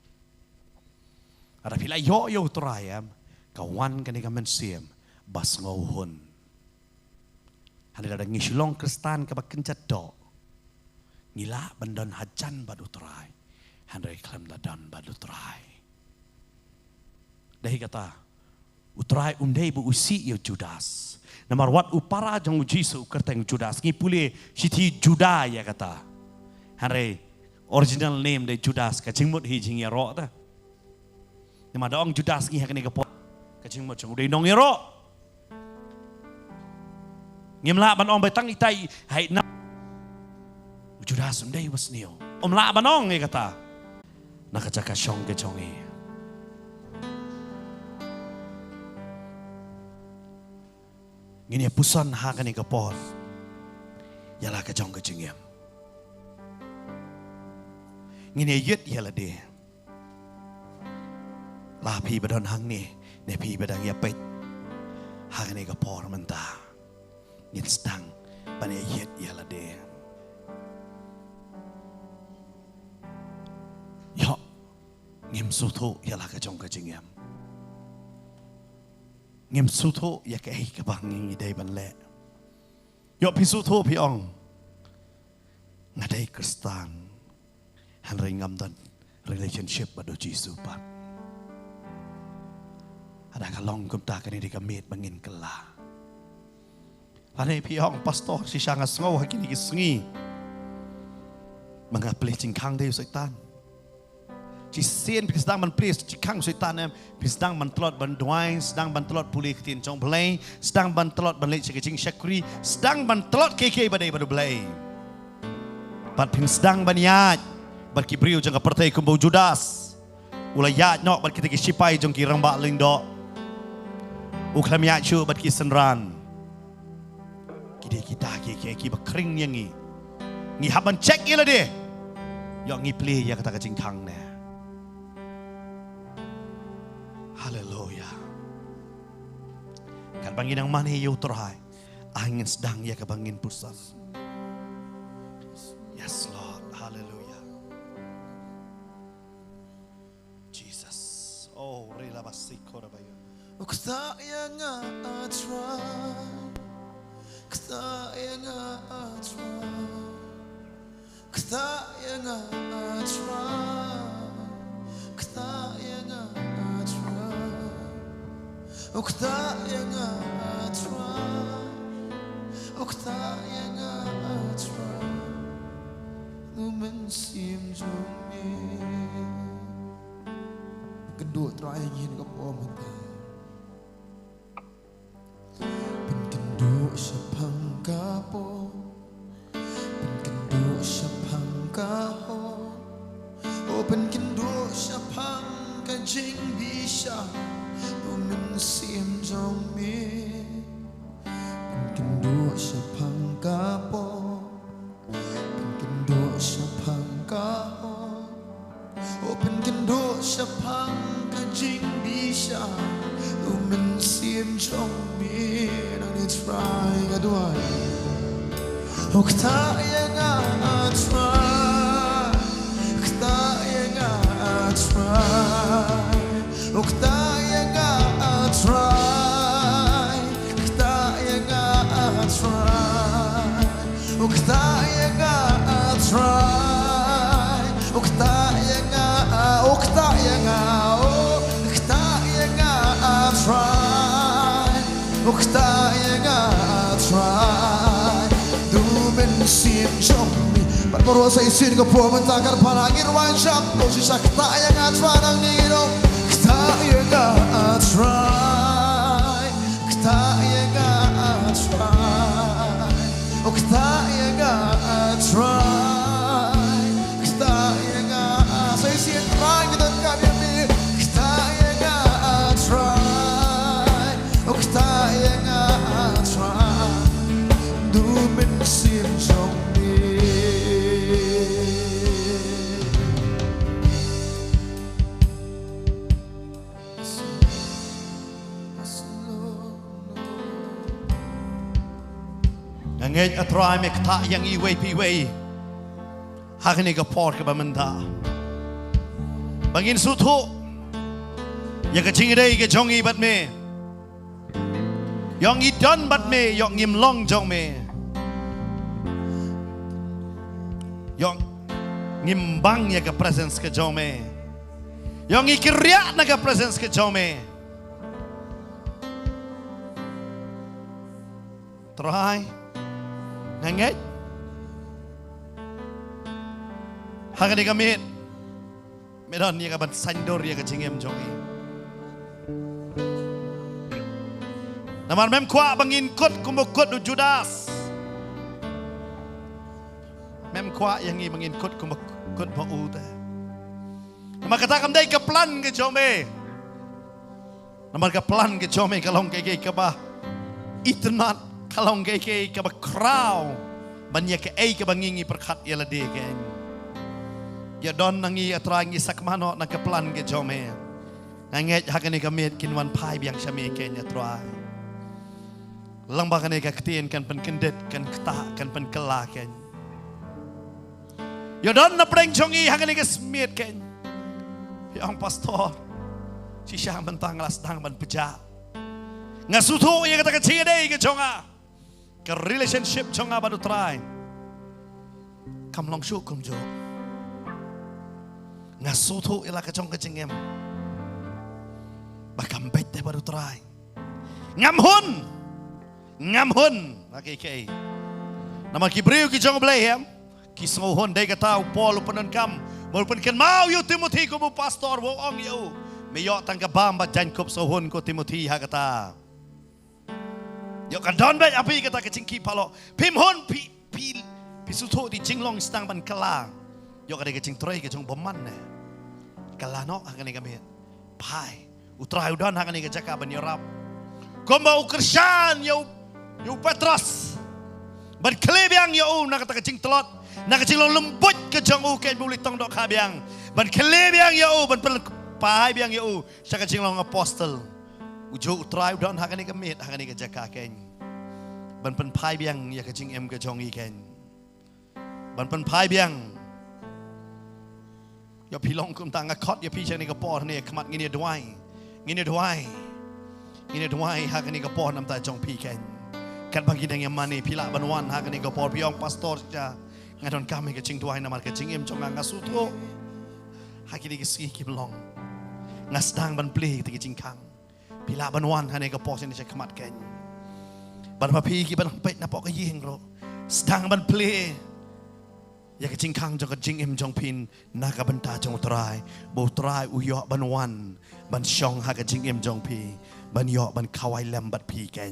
ada pila yo trai am kawan kene ka men siem bas ngauhun ada ngisulong kristan ka bakencat do ngila bandon hajan badu trai Handai klaim ladan badutrai. Dahi kata, utrai umdei bu usi yo Judas. Namar wat upara jang Jisu kerteng Judas. Ngi pule siti Juda ya kata. Handai original name de Judas kacing mut hi jing ya ro ta. Namar daong Judas ngi hakani kapot kacing mut jang udai nong ya ro. Ngim la ban ong bai tang itai hai na. Judas umdei was neo. La banong ya kata. Nakacaka syong ke chongi. Ngini pusan hakani kapor. Yala ka chong ke chingem. Ngini yet yala de. La pi badon hang ni, ne pi badang ya pet. Hakani kapor menta. Ngin stang bane yet yala de. Yo ngim suto yala ka chong ka chingem. Ngim suto ya ka ei ka bang ngi dei ban le. Yo pi suto pi ong. Ngadai Kristan. Han ringam dan relationship bado Jisu pat. Ada ka long kum ta ka ni ka met bangin kala. Ane pi ong pastor si sanga sngo hakini ki sngi. Mga plecing kang dei setan. Ci sen sedang man pres ci kang setan sedang man telot ban duain sedang ban telot pulih tin chong blai sedang ban telot ban le ci kecing syakri sedang ban telot keke badai badu blai pat pin sedang ban yat bat ki briu jang pertai kumbu Judas ulayat nok bat kita ki sipai jong ki ramba lindo uklam yat chu bat ki senran ki kita ki bakring yang ngi haban check ila de yo ngi play ya kata kecing kang ne. Haleluya. Kan bangin ang mani yu terhai. Angin sedang ya ke bangin pusat. Yes Lord. Haleluya. Jesus. Oh rela basiko da bayo. Kta yang atra. Kta yang atra. Kta yang atra. Kta yang atra. Okta yang atra, okta yang atra, lumensim jumi. Kedua terakhir ini kau mati. Penduduk sepang kapo, penduduk sepang kaho, oh penduduk sepang kajing bisa. Sim trong mi Pinkin do sa pangkapo Pinkin do sa pangkaho O pinkin do sa pangkajing bisa Sim trong mi Nang ni-try ka doon O kaya nga try Kaya nga try O kaya nga try, kaya nga try, o kaya nga try, o kaya nga, o kaya nga, o kaya nga try, o kaya nga try. Dumensin jommi, pagmoro sa isin ko po mentakar panangin wan jam, o sisa kaya nga try ng nino. Kaya nga try, kaya nga try, o kaya nga try, kaya nga sa isin try kita kami kaya nga try, o kaya nga try, dumensin jommi. Ngej atrai me kta yang iwe piwe. Hakni ka por ka bamanda. Bangin sutu. Ya ka chingdei ka jongi bat me. Yong i don bat me yong ngim long jong me. Yong ngimbang ya ke presence ke jome. Yang ikirya na ke presence ke jome. Try. Nangit. Hagan ni kami. Meron ya kaban sandor ya ke jingem jongi. Naman mem kwa bangin kot kumukot du Judas. Mem kwa yang i bangin kot kumukot pa uta. Naman kata kam day kaplan ke jome. Naman kaplan ke jome kalong kay ka ba itnat kalong kay ka ba crow banyak ke ay ka bangingi perkat ya lade ken. Ya don nangi atrangi sakmano na kaplan ke jome. Nanget hakani kamit kinwan pai biang syami ken ya trai. Lang ba kanay kaktiin kan penkendet kan keta kan penkela ken. Yodon na preng chongi hangan ni kesmit ken. Yang pastor si siya mentang las dang ban peja. Ngasuto ya kata kecil deh ke chonga. Ke relationship chonga baru try. Kam long shu kum jo. Ngasuto ila ke chong kecingem. Bakam bete baru try. Ngamhun. Ngamhun okay. Nama kibriu ki jong blehem ki sohon dai kata Paul penan kam walaupun kan mau yu Timothy ko mo pastor wo ong yu meyo tang ka bamba jan kop sohon ko Timothy ha kata yo kan don bet api kata ke cingki palo pim hon pi suto di jinglong stang ban kala yo ka de ke cing troi ke jong boman ne kala no ha kan kami pai utrai udan ha kan ke jaka ban yorap ko mau kersan yo Petros berkelebiang yo nak kata kecing telot nak kecing lembut ke jang u ken boleh tong dok habiang berkelebiang yo ban pai biang yo sa kecing long apostle ujo utrai don hakani kemit hakani ke jaka ken ban pen pai biang ya kecing em ke jong i ken ban pen pai biang yo pilong kum tang akot yo pi chani ke por ni kmat ngini duai ini duai hakani ke por nam ta jong pi ken kan bagi dengan mani pila banwan ha kani ko por piong pastor ja ngadon kami ke cing tuai namar ke cing em chong ngasuto ha kini ke ski kiblong ngasdang ban play ti cing kang pila banwan ha ne ko por ni che khamat ken ban papi ki ban pet na pok ke yeng ro stang ban play ya ke cing kang jong ke cing em jong pin na ka banta jong trai bo trai uyo banwan ban shong ha ke cing em jong pi ban yo ban kawai lambat pi ken.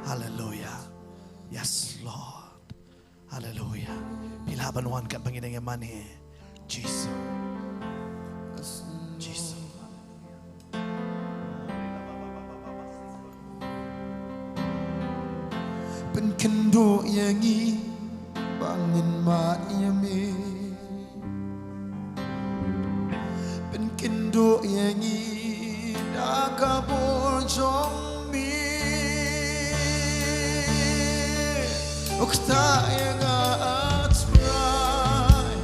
Hallelujah. Yes, Lord. Hallelujah. Bila banuan kat bangin dengan mani. Jesus. Jesus. Penkendo yang i bangin ma yami. Penkendo yang i nakabor jong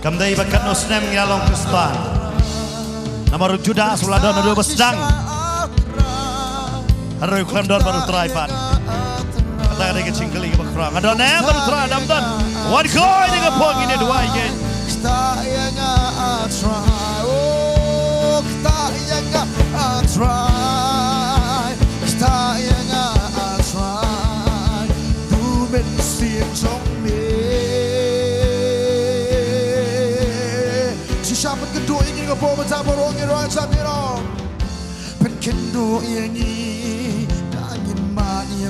Kamdai bakat no snem ngalong Kristan. Nama Judas uladon adu besdang. Haru klam don baru try pan. Kata ada ke cingkeli ke bakrang. Ada nem baru try dam don. What koi dengan pong ini dua again. Kita yang try. Oh kita yang try. Kita yang try. Du men sim trong me. Siapa kedua ingin ngepom bersama orang yang samiro. Pen kedua ingin angin mani.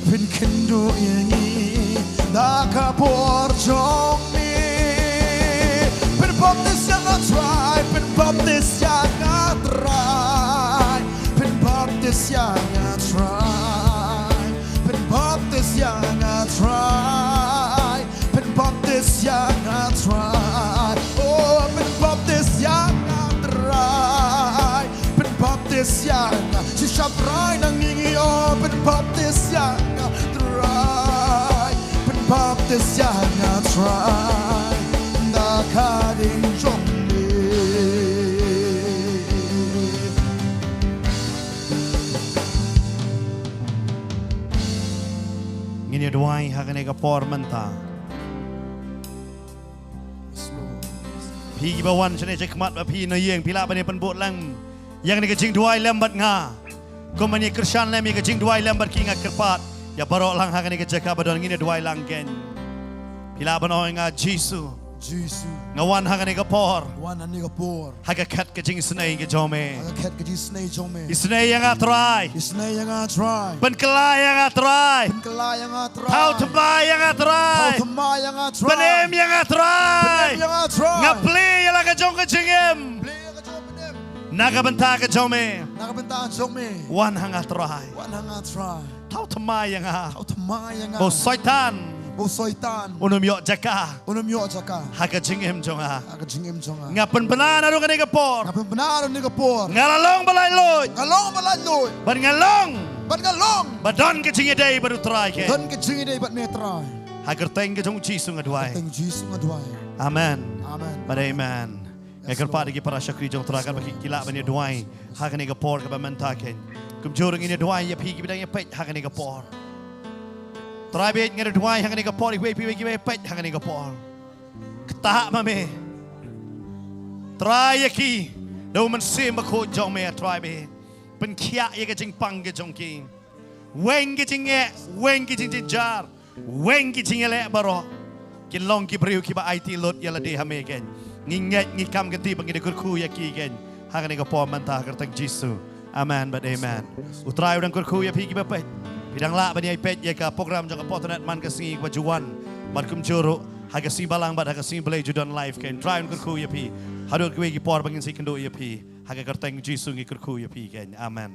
Pen kedua ingin nak kapor jong me. Pen baptis yang try, pen baptis yang try, pen baptis yang try, pen baptis yang try. Baptis yang try, oh pen baptis yang try, pen baptis yang si syabrai nang ingi oh pen baptis yang try, pen baptis yang try, nak kading jombe. Ngini duai hakane kapor menta. Pi bawan sene cekmat ba pi no yeng pila bani penbot lang. Yang ni kecing duai lembat nga. Komani Krishan lem ni kecing duai lembat kinga kerpat. Ya barok lang hakan ni keceka badon ngine duai lang ken. Pila bano nga Jisu. Jesus. Ngawan hakan ni kapor. Wan ani kapor. Hagakat kecing senai ke jome. Aga ket ke snake jome. Isnai yang atrai. Isnay yang try. Penkelai yang atrai. Kala yang try. Tau tebai yang atrai. Tama yang try. Penem yang atrai. Yang try. Ngapli yang laga jong kecingem. Play ka jome dem. Nagabenta ke jome. Nakabenta jome. Wan hang atrai. Wan hang try. Tau temai yang ha. Tama yang Bo soitan. Bo soitan. Unum yok jaka. Unum yo jaka. Haga jingem jonga. Aga jingem jonga. Ngapen benar aru kani kapor. Ngapin benar ni kapor. Ngalalong balai loy. Ngalong balaloy. Ban ngalong. Ban ngalong. Badon ke jinge day baru try ke. Dan ke jingi dai bat me try. Hagar teng ke jong Jisu ngadwai. Teng Jesus ngadwai. Amen. Amen. But amen. Yes, Agar pada para syakri jong terakan bagi kila bani duai. Hagan ni kapor ke pementaken. Kumjurung ini duai ya pigi bidang ya pet hagan ni kapor. Trabit ngada duai hagan ni kapor iwe piwe kiwe pet hagan ni kapor. Ketah mame. Try ki. Daw man sim ko jong me tribe. Pen kia ye ke jing pang ke jong ki. Weng ke jing ye, weng ke jing jar. Weng ke jing le baro. Kin long ki briu ki ba IT lot ya la de hame ken. Nginget ngikam ke ti bang de kurku ya ki ken. Hagan ni kapor mantah kertang Jisu. Amen but amen. Utrai udang kurku ya pigi ba pet. Bidang la bani ipet ya ka program jang potonet man ka singi bajuan markum joro haga si balang bad haga si belai judan live ken try un kurku ya pi hadut kwe ki por bangin si kendo ya pi haga kerteng Jisu ngi kurku ya pi ken amen.